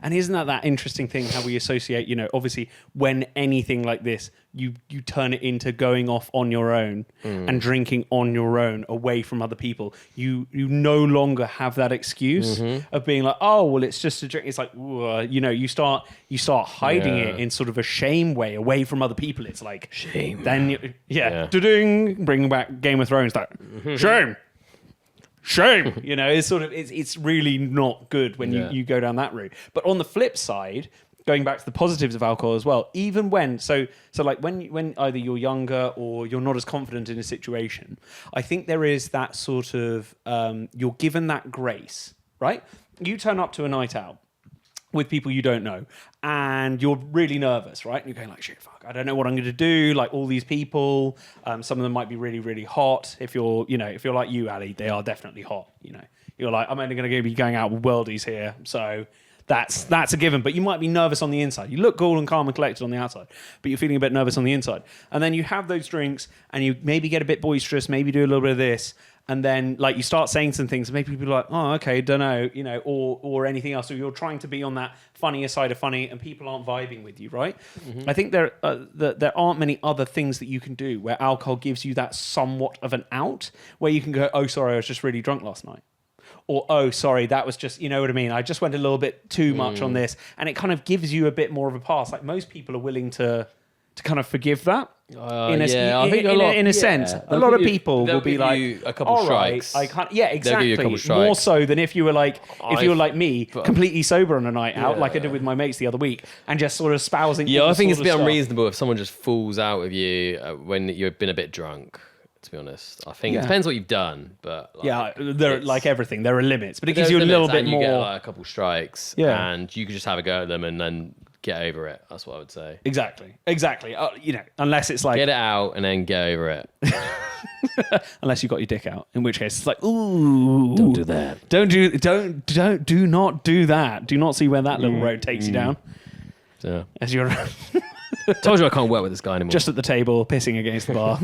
And isn't that interesting thing how we associate, obviously when anything like this, you turn it into going off on your own and drinking on your own away from other people. You no longer have that excuse of being like, oh, well, it's just a drink. It's like, you start hiding it in sort of a shame way away from other people. It's like Shame. Then, da-ding, bring back Game of Thrones, like, shame. It's really not good when you go down that route. But on the flip side, going back to the positives of alcohol as well, even when when either you're younger or you're not as confident in a situation, I think there is that sort of you're given that grace, right? You turn up to a night out with people you don't know and you're really nervous, right? And you're going like, shit, fuck, I don't know what I'm going to do. Like all these people, some of them might be really, really hot. If you're like you, Ali, they are definitely hot. You're like, I'm only going to be going out with worldies here. So that's a given, but you might be nervous on the inside. You look cool and calm and collected on the outside, but you're feeling a bit nervous on the inside. And then you have those drinks and you maybe get a bit boisterous, maybe do a little bit of this. And then, like, you start saying some things, and maybe people are like, oh, okay, don't know, or anything else. So you're trying to be on that funnier side of funny, and people aren't vibing with you, right? I think there aren't many other things that you can do where alcohol gives you that somewhat of an out, where you can go, oh, sorry, I was just really drunk last night. Or, oh, sorry, that was just, you know what I mean? I just went a little bit too much on this. And it kind of gives you a bit more of a pass. Like, most people are willing to kind of forgive that. In a sense, a lot of people will be like, a couple strikes. I can't. Yeah, exactly. They'll give you a couple strikes. More so than if you were like me, completely sober on a night out, like I did with my mates the other week, and just sort of espousing. Yeah, I think it's a bit unreasonable if someone just falls out with you when you've been a bit drunk. To be honest, I think it depends what you've done, but there like everything, there are limits, but it gives you a little bit more. You get like a couple strikes, and you can just have a go at them and then get over it. That's what I would say. Exactly. Unless it's like get it out and then get over it. Unless you got your dick out, in which case it's like, ooh, don't do that. Do not do that. Do not see where that little road takes you down. Yeah. As you're told you I can't work with this guy anymore. Just at the table, pissing against the bar.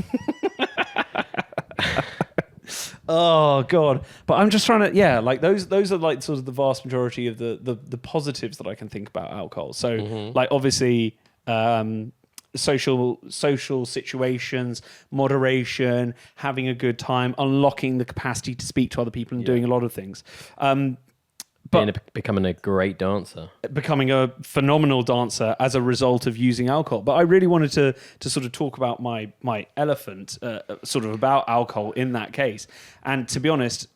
Oh god! But I'm just trying to, like those are like sort of the vast majority of the positives that I can think about alcohol. So like obviously social situations, moderation, having a good time, unlocking the capacity to speak to other people and doing a lot of things. Becoming a great dancer. Becoming a phenomenal dancer as a result of using alcohol. But I really wanted to sort of talk about my elephant, sort of about alcohol in that case. And to be honest,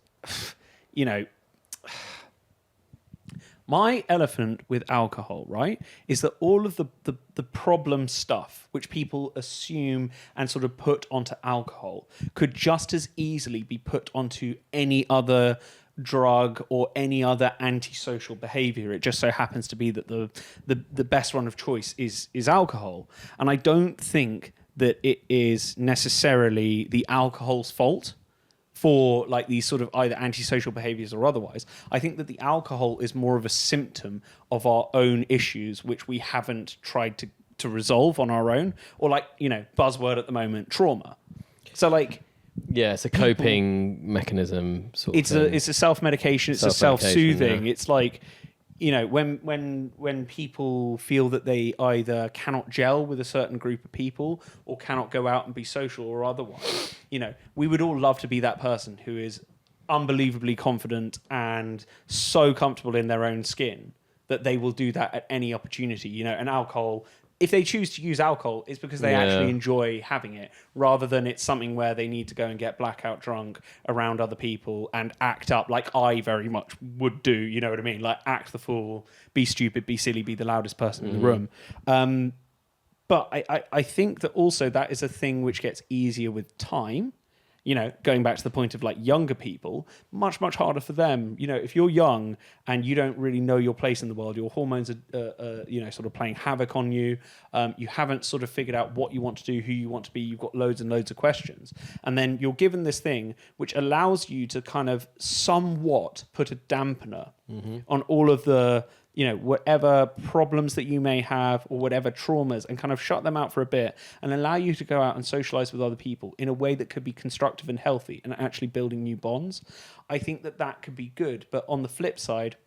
my elephant with alcohol, right, is that all of the problem stuff which people assume and sort of put onto alcohol could just as easily be put onto any other drug or any other antisocial behavior. It just so happens to be that the best one of choice is alcohol. And I don't think that it is necessarily the alcohol's fault for like these sort of either antisocial behaviors or otherwise. I think that the alcohol is more of a symptom of our own issues, which we haven't tried to resolve on our own, or like, buzzword at the moment, trauma. So like, yeah, it's a coping mechanism sort of thing. It's a self-medication, it's a self-soothing. Yeah. It's like, when people feel that they either cannot gel with a certain group of people or cannot go out and be social or otherwise, we would all love to be that person who is unbelievably confident and so comfortable in their own skin that they will do that at any opportunity. And alcohol, if they choose to use alcohol, it's because they actually enjoy having it, rather than it's something where they need to go and get blackout drunk around other people and act up like I very much would do, you know what I mean? Like act the fool, be stupid, be silly, be the loudest person in the room. But I think that also that is a thing which gets easier with time. going back to the point of like younger people, much, much harder for them. If you're young and you don't really know your place in the world, your hormones are, sort of playing havoc on you. You haven't sort of figured out what you want to do, who you want to be. You've got loads and loads of questions. And then you're given this thing which allows you to kind of somewhat put a dampener on all of the, whatever problems that you may have or whatever traumas, and kind of shut them out for a bit and allow you to go out and socialize with other people in a way that could be constructive and healthy and actually building new bonds. I think that could be good. But on the flip side,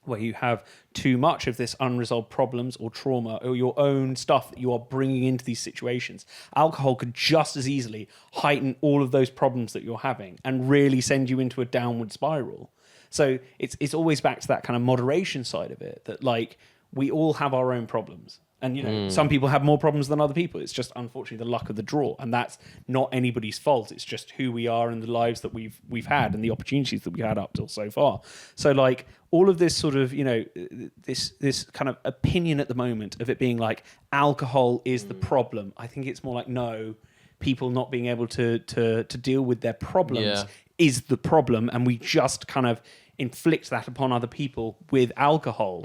where you have too much of this unresolved problems or trauma or your own stuff that you are bringing into these situations, alcohol could just as easily heighten all of those problems that you're having and really send you into a downward spiral. So it's always back to that kind of moderation side of it, that like we all have our own problems. And, some people have more problems than other people. It's just, unfortunately, the luck of the draw. And that's not anybody's fault. It's just who we are and the lives that we've had and the opportunities that we had up till so far. So, like, all of this sort of, this kind of opinion at the moment of it being like alcohol is the problem. I think it's more like, no, people not being able to deal with their problems is the problem. And we just kind of inflict that upon other people with alcohol.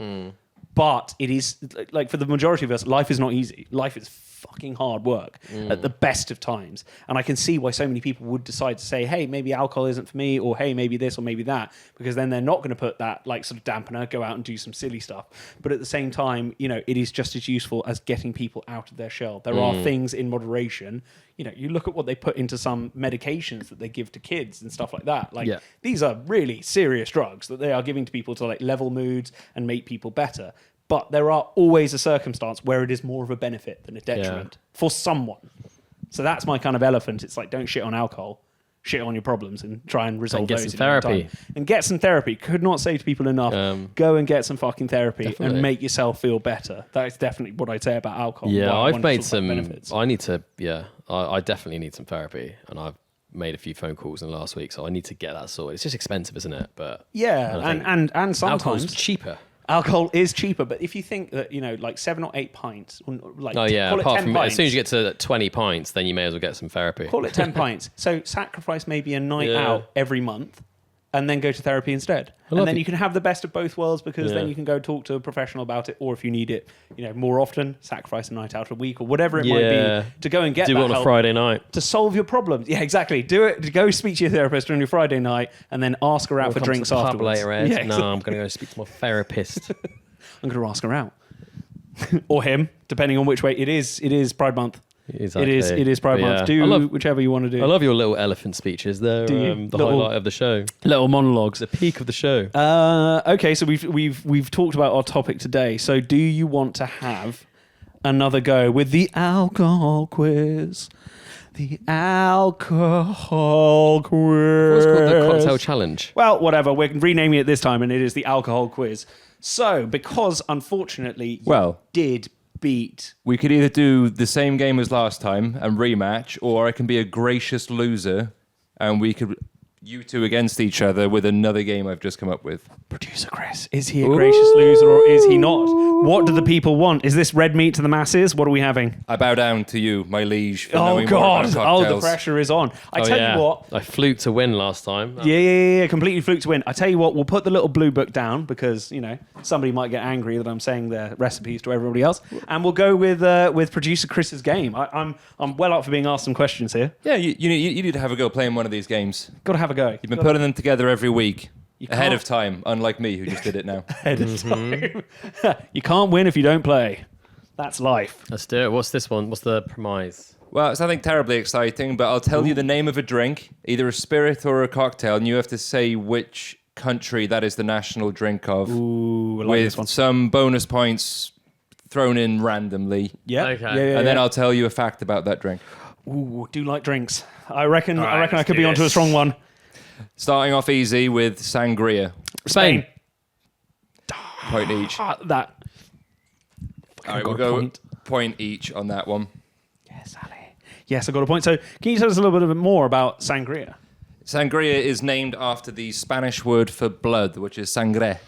But it is, like, for the majority of us, life is not easy. Life is fucking hard work at the best of times. And I can see why so many people would decide to say, hey, maybe alcohol isn't for me, or hey, maybe this or maybe that, because then they're not going to put that, like, sort of dampener, go out and do some silly stuff. But at the same time, it is just as useful as getting people out of their shell. There are things in moderation. You look at what they put into some medications that they give to kids and stuff like that. Like, these are really serious drugs that they are giving to people to, like, level moods and make people better. But there are always a circumstance where it is more of a benefit than a detriment for someone. So that's my kind of elephant. It's like, don't shit on alcohol, shit on your problems and try and resolve those. And get some therapy. And get some therapy. Could not say to people enough, go and get some fucking therapy and make yourself feel better. That is definitely what I'd say about alcohol. Yeah, I've made some benefits. I definitely need some therapy, and I've made a few phone calls in the last week, so I need to get that sorted. It's just expensive, isn't it? But and sometimes alcohol's cheaper. Alcohol is cheaper, but if you think that, like 7 or 8 pints, like call it 10 pints, as soon as you get to 20 pints, then you may as well get some therapy. Call it 10 pints. So sacrifice maybe a night out every month and then go to therapy instead. And then you can have the best of both worlds, because then you can go talk to a professional about it, or if you need it, more often, sacrifice a night out a week or whatever it might be to go and get do that it on help a Friday night to solve your problems. Yeah, exactly. Do it. Go speak to your therapist on your Friday night and then ask her out for drinks afterwards. Later, Ed. Yeah, exactly. No, I'm going to go speak to my therapist. I'm going to ask her out. Or him, depending on which way. It is Pride Month. Exactly. It is Pride Month. Do whichever you want to do. I love your little elephant speeches. They're the highlight of the show. Little monologues. The peak of the show. Okay, so we've talked about our topic today. So do you want to have another go with the alcohol quiz? The alcohol quiz. It's called the cocktail challenge. Well, whatever. We're renaming it this time, and it is the alcohol quiz. So, because unfortunately you did beat... We could either do the same game as last time and rematch, or I can be a gracious loser and we could... You two against each other with another game I've just come up with. Producer Chris, is he a gracious loser or is he not? What do the people want? Is this red meat to the masses? What are we having? I bow down to you, my liege. For oh, knowing God. More about cocktails. The pressure is on. I tell you what. I fluked to win last time. Yeah. Completely fluked to win. I tell you what, we'll put the little blue book down because, somebody might get angry that I'm saying their recipes to everybody else. And we'll go with Producer Chris's game. I'm well up for being asked some questions here. Yeah, you need to have a go playing one of these games. Got to have a go. You've been putting them together every week. Ahead of time, unlike me, who just did it now. Ahead of time. You can't win if you don't play. That's life. Let's do it. What's this one? What's the premise? Well, it's nothing terribly exciting, but I'll tell you the name of a drink, either a spirit or a cocktail, and you have to say which country that is the national drink of. Ooh, I like with this one. some bonus points thrown in randomly. Yeah. Okay. And then I'll tell you a fact about that drink. Ooh, do like drinks. I reckon right, I could be onto a strong one. Starting off easy with sangria. Spain. Point each. That. All right, we'll go point each on that one. Yes, Ali. Yes, I got a point. So can you tell us a little bit more about sangria? Sangria is named after the Spanish word for blood, which is sangre.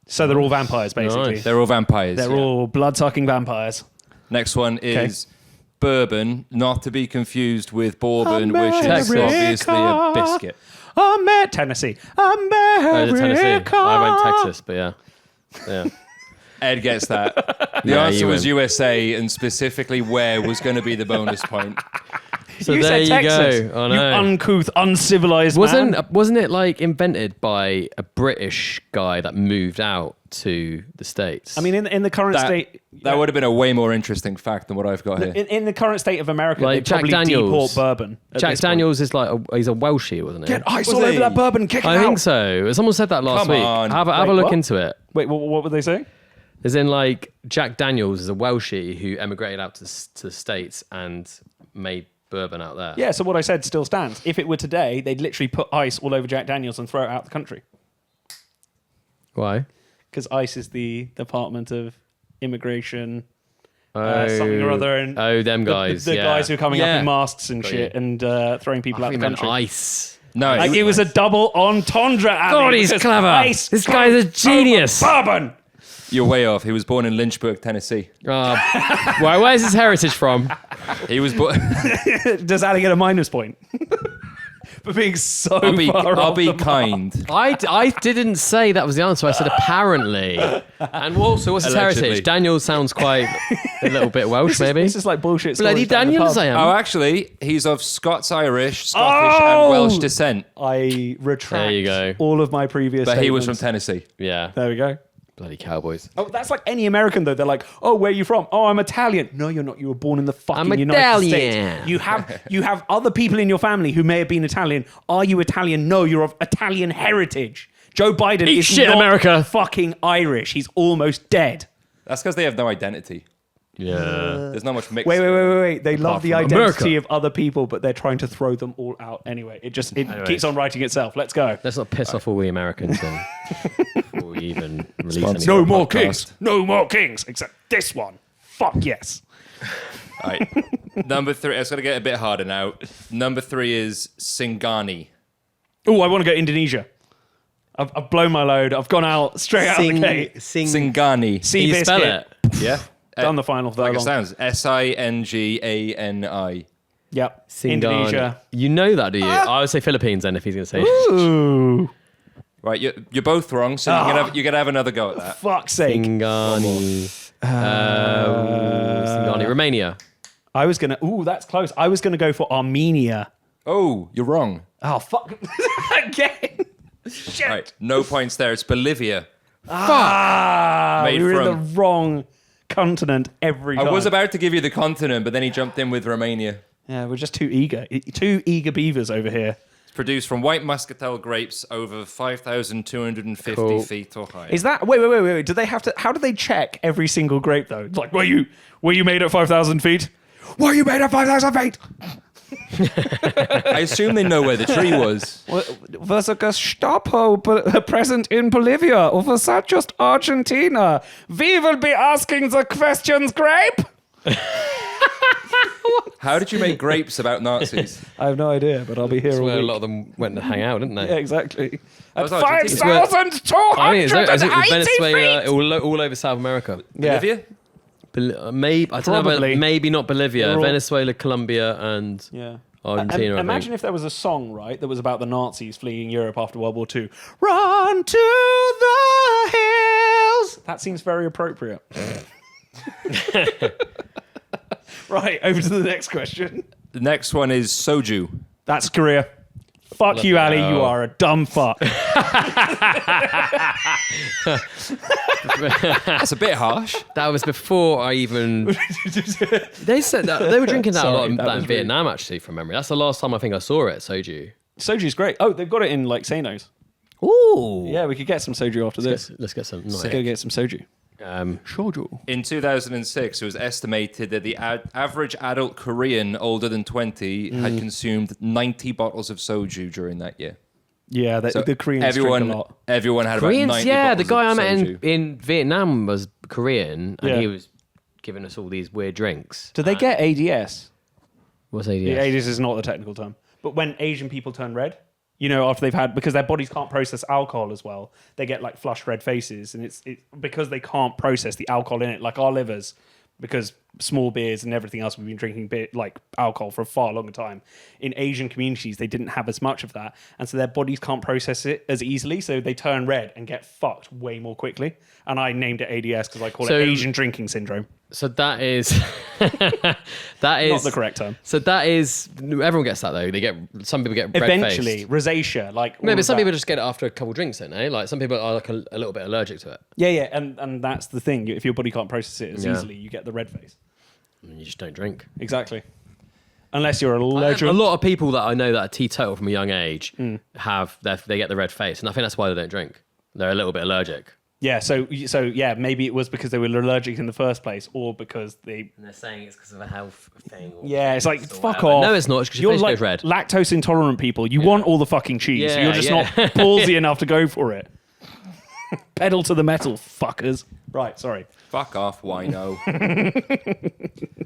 So they're all vampires, basically. Nice. They're all vampires. They're all blood-sucking vampires. Next one is bourbon, not to be confused with bourbon, which is America. obviously a biscuit. Tennessee. Oh, is it Tennessee? America. I went Texas, but yeah. Ed gets that. The Yeah, answer you was win. USA, and specifically where was going to be the bonus point. So You there said you Texas. go. I You know. uncouth, uncivilized man. Wasn't it like invented by a British guy that moved out to the States? I mean, in the current state... That would have been a way more interesting fact than what I've got here. In the current state of America, Like they Jack probably Daniels. deport bourbon. at Jack this point. Daniels is like he's a Welshie, wasn't he? Get ice Was all over he? that bourbon, kick it I out. think so. Someone said that last Come week. on. Have a Wait, look what? into it. Wait, what were they saying? As in, like, Jack Daniels is a Welshie who emigrated out to the States and made bourbon out there. Yeah, so what I said still stands. If it were today, they'd literally put ice all over Jack Daniels and throw it out the country. Why? Because ICE is the Department of Immigration, something or other. And them the- guys. The yeah. guys who are coming Yeah. up in masks and Got shit you. and throwing people I out the think meant country. ice. No, Like it was a double entendre. Ali, God, he's because clever. Ice This guy's a genius. Bourbon. you're way off. He was born in Lynchburg, Tennessee. Where's his heritage from? He was born. Does Ali get a minus point for being so I'll be, far I'll off be the mark? kind. I didn't say that was the answer. I said apparently. And also, what's his Allegedly. heritage? Daniel sounds quite a little bit Welsh, maybe. This is like bullshit. Bloody stories down the Daniels, pub. I am. Oh, actually, he's of Scots-Irish, Scottish, Oh! and Welsh descent. I retract There you go. all of my previous But he was from statements. Tennessee. Yeah. There we go. Bloody Cowboys. Oh, that's like any American though. They're like, "Oh, where are you from? Oh, I'm Italian." No, you're not. You were born in the fucking I'm United Italian. States. You have other people in your family who may have been Italian. Are you Italian? No, you're of Italian heritage. Joe Biden Eat is shit, not America. fucking Irish. He's almost dead. That's because they have no identity. Yeah. There's not much mix. Wait. They love the from identity America. of other people, but they're trying to throw them all out anyway. It keeps on writing itself. Let's go. Let's not piss off all the Americans then. Before we even release Sponsor. any No more podcast. kings. No more kings. Except this one. Fuck yes. All right. Number 3. It's going to get a bit harder now. Number 3 is Singani. Oh, I want to go Indonesia. I've blown my load. I've gone out straight out of the gate. Singani. Sea Can you spell biscuit. it? Yeah. Done the final Like furlong. it sounds. Singani. Yep. Singani. Indonesia. You know that, do you? I would say Philippines then if he's going to say. Ooh. Right, you're both wrong, so you're gonna have another go at that. Fuck's sake. Singani. Singani. Romania. I was going to... Ooh, that's close. I was going to go for Armenia. Oh, you're wrong. Oh, fuck. Again. Shit. Right, no points there. It's Bolivia. We Made were in from- the wrong continent every time. I was about to give you the continent, but then he jumped in with Romania. Yeah, we're just too eager. Two eager beavers over here. It's produced from white muscatel grapes over 5,250 Cool. feet or higher. Is that... Wait. Do they have to... How do they check every single grape, though? It's like, were you made at 5,000 feet? Were you made at 5,000 feet? I assume they know where the tree was. Was a Gestapo present in Bolivia, or was that just Argentina? We will be asking the questions, grape. How did you make grapes about Nazis? I have no idea, but I'll be here all Where a week. lot of them went to hang out, didn't they? Yeah, exactly. At was Argentina. I think it's Venezuela, 5,280 feet. all over South America. Yeah. Bolivia? Maybe I don't know, Probably. but maybe not Bolivia, They're all- Venezuela, Colombia, and Yeah. Argentina. I Imagine think. if there was a song, right, that was about the Nazis fleeing Europe after World War II. Run to the hills. That seems very appropriate. Right, over to the next question. The next one is soju. That's Korea. Fuck you, Ali. You are a dumb fuck. That's a bit harsh. That was before I even. They said that they were drinking that a lot Sorry, in, that that in was rude. Vietnam, actually, from memory. That's the last time I think I saw it. Soju. Soju's great. Oh, they've got it in like Sano's. Ooh. Yeah, we could get some soju after this. Let's get some. Let's go get some soju. Soju. In 2006, it was estimated that the average adult Korean older than 20 had consumed 90 bottles of soju during that year. Yeah, So the Koreans drink a lot. Everyone had about Koreans, 90 yeah. The bottles guy I of met soju. in Vietnam was Korean, and Yeah. he was giving us all these weird drinks. Do they get ADS? What's Yeah, ADS? ADS is not the technical term. But when Asian people turn red, you know, after they've had, because their bodies can't process alcohol as well, they get like flushed red faces. And it's because they can't process the alcohol in it, like our livers, because small beers and everything else. We've been drinking beer, like alcohol for a far longer time. In Asian communities, they didn't have as much of that. And so their bodies can't process it as easily. So they turn red and get fucked way more quickly. And I named it ADS because I call it Asian drinking syndrome. So that is that is Not the correct term. So that is everyone gets that though. Some people get Eventually, red-faced. rosacea, like No, all but of some that. people just get it after a couple drinks, don't they? Like some people are like a little bit allergic to it. Yeah, and that's the thing. If your body can't process it as Yeah. easily, you get the red face. And you just don't drink. Exactly. Unless you're a legend. A lot of people that I know that are teetotal from a young age they get the red face, and I think that's why they don't drink. They're a little bit allergic. Yeah, so yeah, maybe it was because they were allergic in the first place, or because they. And they're saying it's because of a health thing. Yeah, it's like fuck off. No, it's not. It's because your You're face like goes red. lactose intolerant people. You want all the fucking cheese. so Yeah, you're just yeah. not ballsy enough to go for it. Pedal to the metal, fuckers. Right, sorry. Fuck off, wino.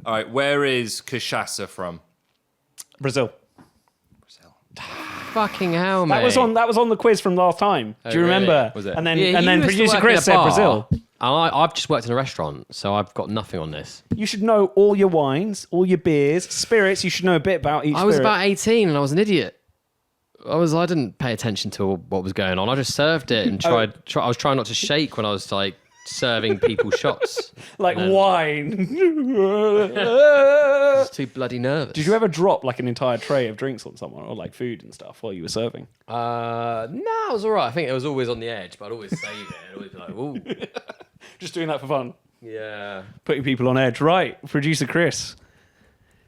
All right, where is cachaça from? Brazil. Brazil. Fucking hell, mate. That was on the quiz from last time. Do you really? remember? Was it? And then Yeah, and you then used to producer work in a Chris said bar, Brazil. and I've just worked in a restaurant, so I've got nothing on this. You should know all your wines, all your beers, spirits. You should know a bit about each. I was spirit. about 18 and I was an idiot. I didn't pay attention to what was going on. I just served it and I was trying not to shake when I was like serving people shots. like wine. I was too bloody nervous. Did you ever drop like an entire tray of drinks on someone or like food and stuff while you were serving? No, it was all right. I think it was always on the edge, but I'd always save it. I'd always be like, ooh. Just doing that for fun, Yeah. putting people on edge. Right, producer Chris.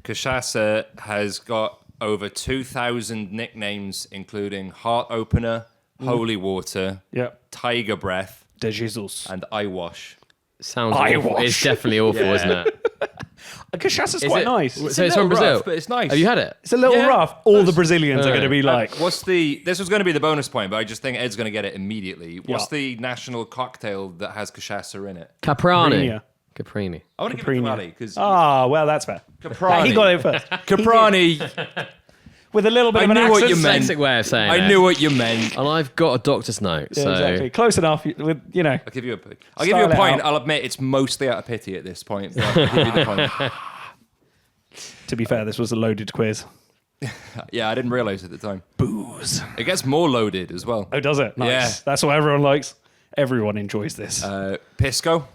Cachaça has got over 2,000 nicknames, including Heart Opener, Holy Water, Yeah, Tiger Breath, De Jesus. and Eye Wash. Sounds Eye awful. wash. It's definitely awful, Yeah. isn't it? Cachaça's Is quite it- nice. So it's a from little Brazil. rough, but it's nice. Have you had it? It's a little Yeah. rough. All the Brazilians are going to be like, This was going to be the bonus point, but I just think Ed's going to get it immediately. What's Yeah. the national cocktail that has cachaça in it? Caprani. Caprini. I want to give it to Caprino. Ali because well, that's fair. Caprani. He got it first. Caprani. With a little bit I of an knew accent. what you meant. Basic way of saying it. I knew what you meant. And I've got a doctor's note, Yeah, so exactly. Close enough. With I'll give you a point. Style it point. out. I'll admit it's mostly out of pity at this point. But I'll give you the point. to be fair, this was a loaded quiz. Yeah, I didn't realize at the time. Booze. It gets more loaded as well. Oh, does it? Nice. Yeah. That's what everyone likes. Everyone enjoys this. Pisco.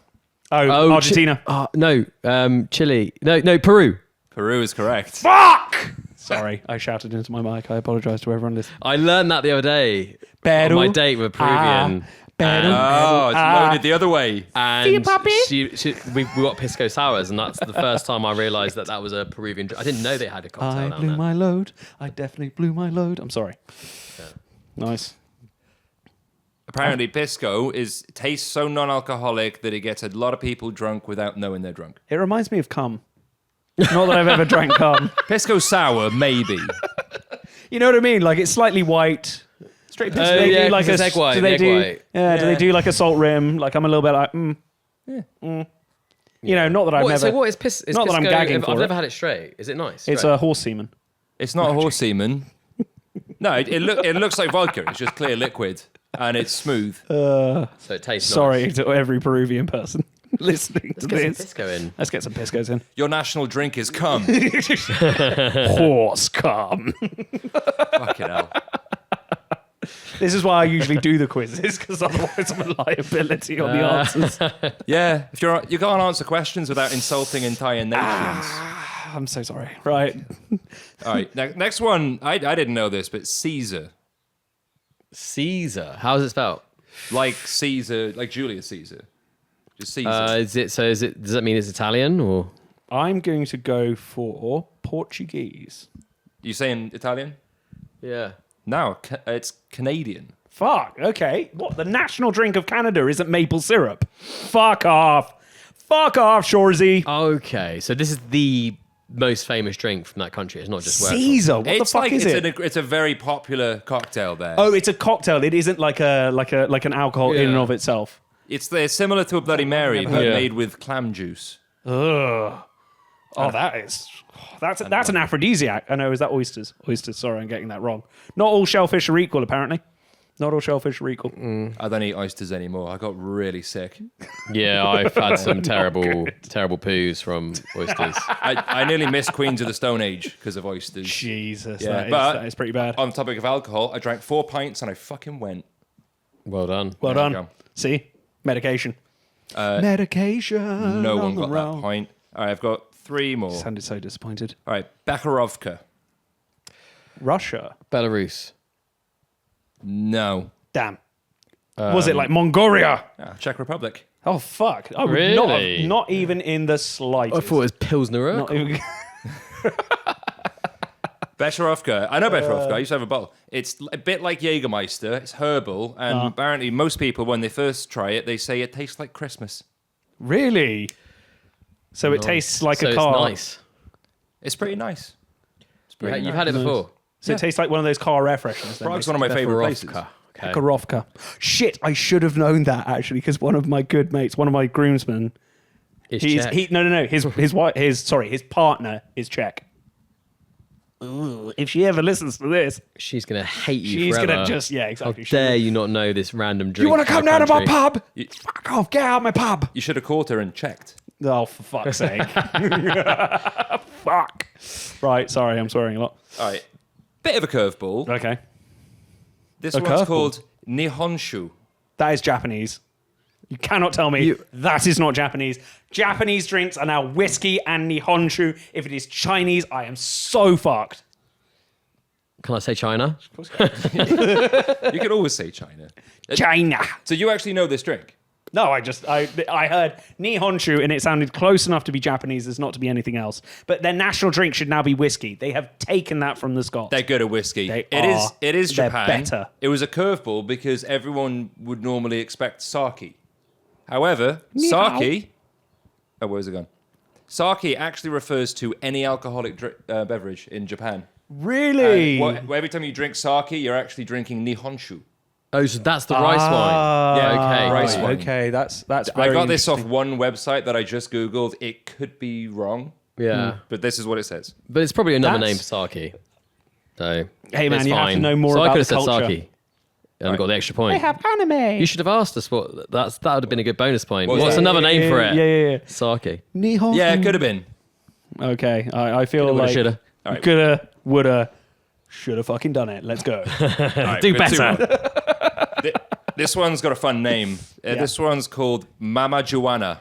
Oh, Argentina. no, Chile. No, Peru. Peru is correct. Fuck! Sorry, I shouted into my mic. I apologise to everyone listening. I learned that the other day Peru. on my date with a Peruvian. Peru. Oh, it's loaded the other way. And puppy. we got pisco sours, and that's the first time I realised that was a Peruvian drink. I didn't know they had a cocktail I down blew there. my load. I definitely blew my load. I'm sorry. Nice. Apparently, Pisco tastes so non-alcoholic that it gets a lot of people drunk without knowing they're drunk. It reminds me of cum. Not that I've ever drank cum. Pisco sour, maybe. You know what I mean? Like it's slightly white. Straight pisco. Oh, They yeah, do like 'cause a it's egg white, Do the they egg do? white. Yeah. Do they do like a salt rim? Like I'm a little bit like. You know, not that I've never. So what is pisco? Not that I'm gagging for I've it. never had it straight. Is it nice? It's Straight? a horse semen. It's not horse semen. No, it looks like vodka. It's just clear liquid, and it's smooth. So it tastes Sorry nice. to every Peruvian person listening to Let's get some this. pisco in. Let's get some piscos in. Your national drink is cum. Horse cum. Fucking hell. This is why I usually do the quizzes because otherwise I'm a liability on the answers. Yeah, if you can't answer questions without insulting entire nations. I'm so sorry. Right. All right, next one. I didn't know this, but Caesar, Caesar. How is it spelled? like Caesar, like Julius Caesar, just Caesar. Does that mean it's Italian or? I'm going to go for Portuguese. You saying Italian? Yeah. No, it's Canadian. Fuck. Okay. What? The national drink of Canada isn't maple syrup. Fuck off. Fuck off, Shorzy. Okay, so this is the most famous drink from that country. It's not just where it's from. Caesar. What the It's fuck like is it? it's a very popular cocktail there. Oh, it's a cocktail. It isn't like an alcohol in and Yeah. of itself. They're similar to a Bloody Mary, but Yeah. made with clam juice. Ugh. Oh, that's an aphrodisiac. I know. Is that oysters? Oysters. Sorry, I'm getting that wrong. Not all shellfish are equal, apparently. Not all shellfish are equal. I don't eat oysters anymore. I got really sick. Yeah, I've had some terrible poos from oysters. I nearly missed Queens of the Stone Age because of oysters. Jesus, Yeah, that is pretty bad. On the topic of alcohol, I drank 4 pints and I fucking went. Well done. Well There you done. go. See? Medication. Medication. No on one the got road. that point. All right, I've got 3 more. Sounded so disappointed. All right, Bakharovka. Russia. Belarus. No. Damn. Was it like Mongolia? Czech Republic. Oh fuck! I would Really? not even in the slightest. I thought it was Pilsner Not Urquell. even- Becherovka. I know Becherovka. I used to have a bottle. It's a bit like Jägermeister. It's herbal. And apparently most people, when they first try it, they say it tastes like Christmas. Really? So it tastes like So a it's car. nice. It's pretty nice. It's pretty You've nice. had it before. So it tastes like one of those car air fresheners. then, Prague's one of my favourite places. Becherovka. Okay. Karovka. Shit, I should have known that actually, because one of my good mates, one of my groomsmen, It's he's Czech. no. His wife, his partner is Czech. Ooh, if she ever listens to this, She's gonna hate you she's forever. gonna just exactly. How dare you not know this random drink? You want to from come the down to my country? pub? Fuck off! Get out of my pub! You should have caught her and checked. Oh, for fuck's sake! Fuck. Right, sorry, I'm swearing a lot. All right. Bit of a curveball. Okay, This A one's curveball? called Nihonshu. that is Japanese. You cannot tell me that is not Japanese. Japanese drinks are now whiskey and Nihonshu. If it is Chinese, I am so fucked. Can I say China? You could always say China. China. So you actually know this drink? No, I heard Nihonshu and it sounded close enough to be Japanese as not to be anything else. But their national drink should now be whiskey. They have taken that from the Scots. They're good at whiskey. They It are. is They're Japan. better. It was a curveball because everyone would normally expect sake. However, sake... Oh, where's it gone? Sake actually refers to any alcoholic beverage in Japan. Really? Every time you drink sake, you're actually drinking Nihonshu. Oh, so that's the rice wine. Yeah, okay. rice wine. Okay, that's I very got this off interesting. one website that I just Googled. It could be wrong, Yeah, but this is what it says. but it's probably another That's- name for sake. So Hey, man, it's you have fine. to know more so about I could have the said culture. sake and got the extra point. They have anime. You should have asked us what that would have been a good bonus point. What was What's that? another name for it? Yeah. Sake. Nihonshu. Yeah, it could have been. Okay, I feel Coulda, woulda, like shoulda. All right. coulda, woulda, shoulda fucking done it. Let's go. All right, Do we've got two better. more. This one's got a fun name. This one's called Mama Joanna.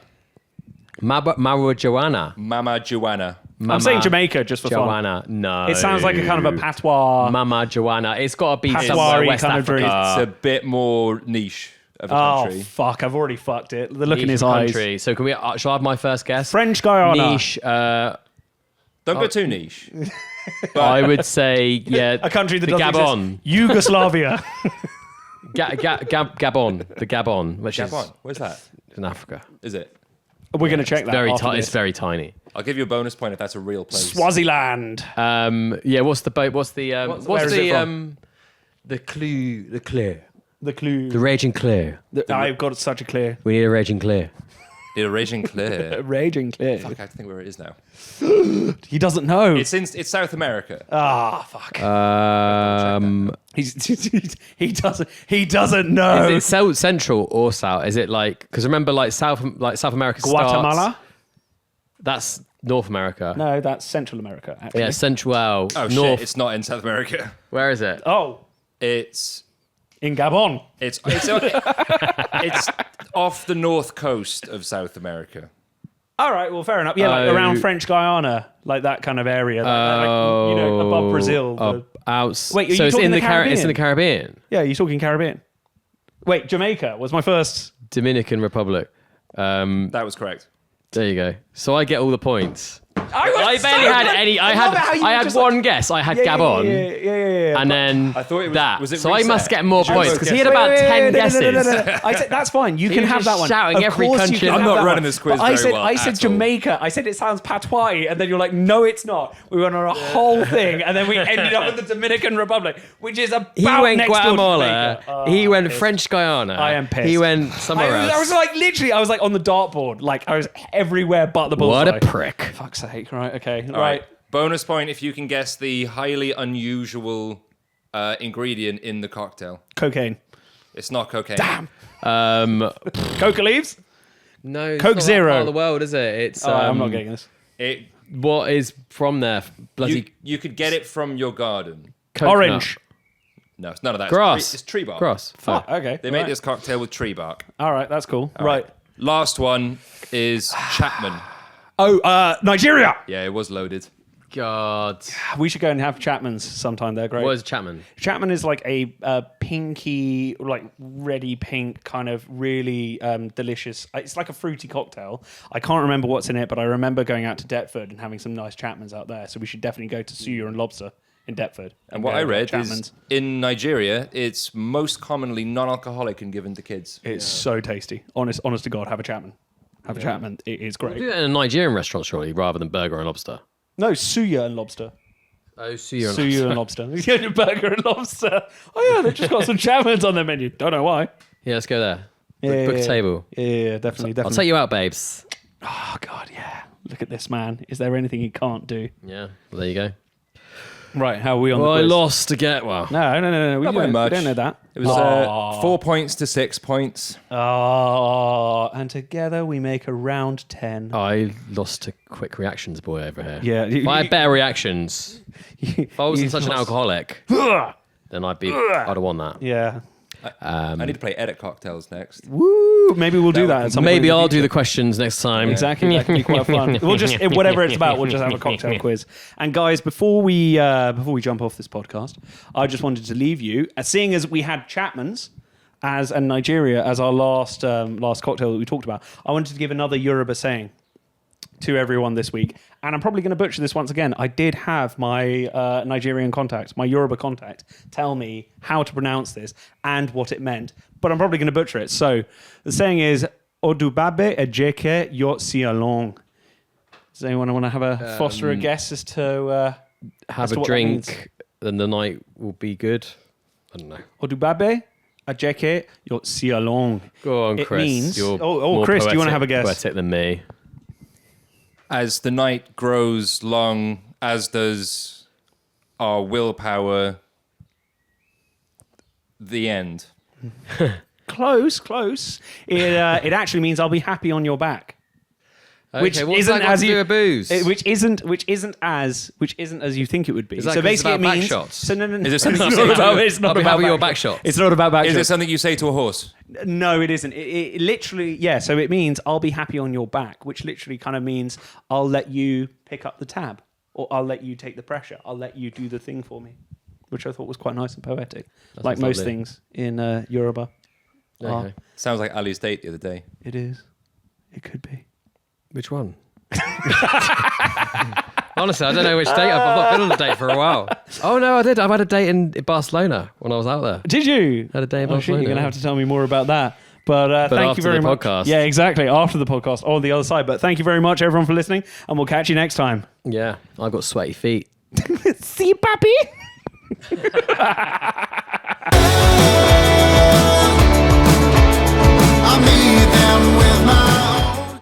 Marijuana. Mama Joanna. I'm saying Jamaica just for fun. Joanna. No. It sounds like a kind of a patois. Mama Joanna. It's got to be Patois-y somewhere West kind of drink. Africa. It's a bit more niche of a Oh country. fuck! I've already fucked it. The look in Niche his eyes. country. So can we? Shall I have my first guess? French Guyana. Niche. Don't go too niche. I would say yeah. A country that the doesn't Gabon. exist. Yugoslavia. Gabon. The Gabon, which Gabon. Where's that? is in Africa. Is it? We're going to check that. Very after tiny. this. It's very tiny. I'll give you a bonus point if that's a real place. Swaziland. Yeah. What's the boat? What's the where is it from? the clue? The clear. The clue. The raging clear. I've got such a clear. We need a raging clear. It's raging clear. Raging clear. Fuck, I have to think where it is now. He doesn't know. It's South America. Ah, fuck. He doesn't know. Is it South Central or South? Is it like because remember like South America starts- Guatemala? That's North America. No, that's Central America. Actually. Yeah, Central. Oh North. shit! It's not in South America. Where is it? Oh, It's in Gabon. it's off the north coast of South America. All right, well, fair enough. Yeah, like Oh. around French Guyana, like that kind of area, like, above Brazil. Wait, Wait, are so you it's talking in the the Caribbean. It's in the Caribbean? Caribbean. Yeah, you're talking Caribbean. Wait, Jamaica was my first. Dominican Republic. That was correct. There you go. So I get all the points. I I barely had any. I had one guess. I had Gabon. Yeah. And then I thought it was- that. was it so I must reset? get more Did you points both because he guess had it? about 10 No. guesses. I said that's fine. You He can was have just that one. shouting Of every course you country. can I'm have not that running one. this quiz But I very said, well I said at all. Jamaica. I said it sounds patois, and then you're like, no, it's not. We went on a whole thing, and then we ended up with the Dominican Republic, which is about He went next door to Guatemala. Jamaica. He went pissed. French Guiana. I am pissed. He went somewhere I was else. like literally, I was like on the dartboard, like I was everywhere but the bullseye. What a prick. Fuck's sake! Right? Okay. All right. Bonus point if you can guess the highly unusual ingredient in the cocktail. Cocaine. It's not cocaine. Damn. Coca leaves? No, it's Coke not that Zero. part of the world, is it? It's I'm not getting this. It what is from there. Bloody you could get it from your garden. coconut. Orange. No, it's none of that. Grass. It's tree bark. Grass. Oh, Fair. okay. They made right. this cocktail with tree bark. All right, that's cool. Right. Last one is Chapman. Oh, Nigeria. Yeah, it was loaded. God. We should go and have Chapman's sometime. They're great. What is Chapman? Chapman is like a pinky, like reddy pink, kind of really delicious. It's like a fruity cocktail. I can't remember what's in it, but I remember going out to Deptford and having some nice Chapman's out there. So we should definitely go to Suya and Lobster in Deptford. And what go I to read Chapman's. is in Nigeria, it's most commonly non-alcoholic and given to kids. It's so tasty. Honest to God, have a Chapman. Have a Chapman. It is great. Do that in a Nigerian restaurant, surely, rather than burger and lobster. No, Suya and Lobster. Oh, Suya. Suya and Lobster. Burger and Lobster. Oh yeah, they've just got some Chapman's on their menu. Don't know why. Yeah, let's go there. Yeah, Book yeah, a table. Yeah, definitely. I'll take you out, babes. Oh God, yeah. Look at this man. Is there anything he can't do? Yeah, well, there you go. Right, how are we on Well, the I quiz? lost again. Well, No. We Not by don't, much. we don't know that. It was 4 points to 6 points. And together we make a round 10. I lost to quick reactions boy over here. Yeah. If I had better reactions, if I wasn't such an alcoholic, then I'd have won that. Yeah. I need to play edit cocktails next. Woo! Maybe we'll do that at some point Maybe in the I'll do future. the questions next time. Exactly, that could be quite fun. We'll just whatever it's about, we'll just have a cocktail quiz. And guys, before we jump off this podcast, I just wanted to leave you, seeing as we had Chapman's and Nigeria as our last cocktail that we talked about. I wanted to give another Yoruba saying to everyone this week, and I'm probably going to butcher this once again. I did have my Nigerian contact, my Yoruba contact, tell me how to pronounce this and what it meant, but I'm probably going to butcher it. So the saying is "Odubabe ejeke yotsialong." Does anyone want to have a foster a guess as to Have as to a what that means? drink, then the night will be good. I don't know. Odubabe ejeke yotsialong. Go on, It Chris. means- You're Oh, more Chris, do you wanna poetic- have a guess? Poetic than me. As the night grows long, as does our willpower, the end. Close. It actually means I'll be happy on your back. Which Okay, what does isn't that got as to you do with booze? which isn't as you think it would be. Is that So 'cause it's basically, it about back means. shots? So no. Is there something it's you not say about. to- It's not I'll be about having your back back shots. It's not about back Is it shots. something you say to a horse? No, it isn't. It literally, yeah. So it means I'll be happy on your back, which literally kind of means I'll let you pick up the tab, or I'll let you take the pressure. I'll let you do the thing for me, which I thought was quite nice and poetic, like sounds most lovely. things in Yoruba. Okay. Sounds like Ali's date the other day. It is. It could be. Which one? Honestly, I don't know which date. I've not been on a date for a while. Oh no, I did. I've had a date in Barcelona when I was out there. Did you? Had a day in Oh, shit, Barcelona. you're going to have to tell me more about that. But thank you after very the much. podcast. Yeah, exactly. After the podcast, on the other side. But thank you very much, everyone, for listening. And we'll catch you next time. Yeah, I've got sweaty feet. See you, puppy.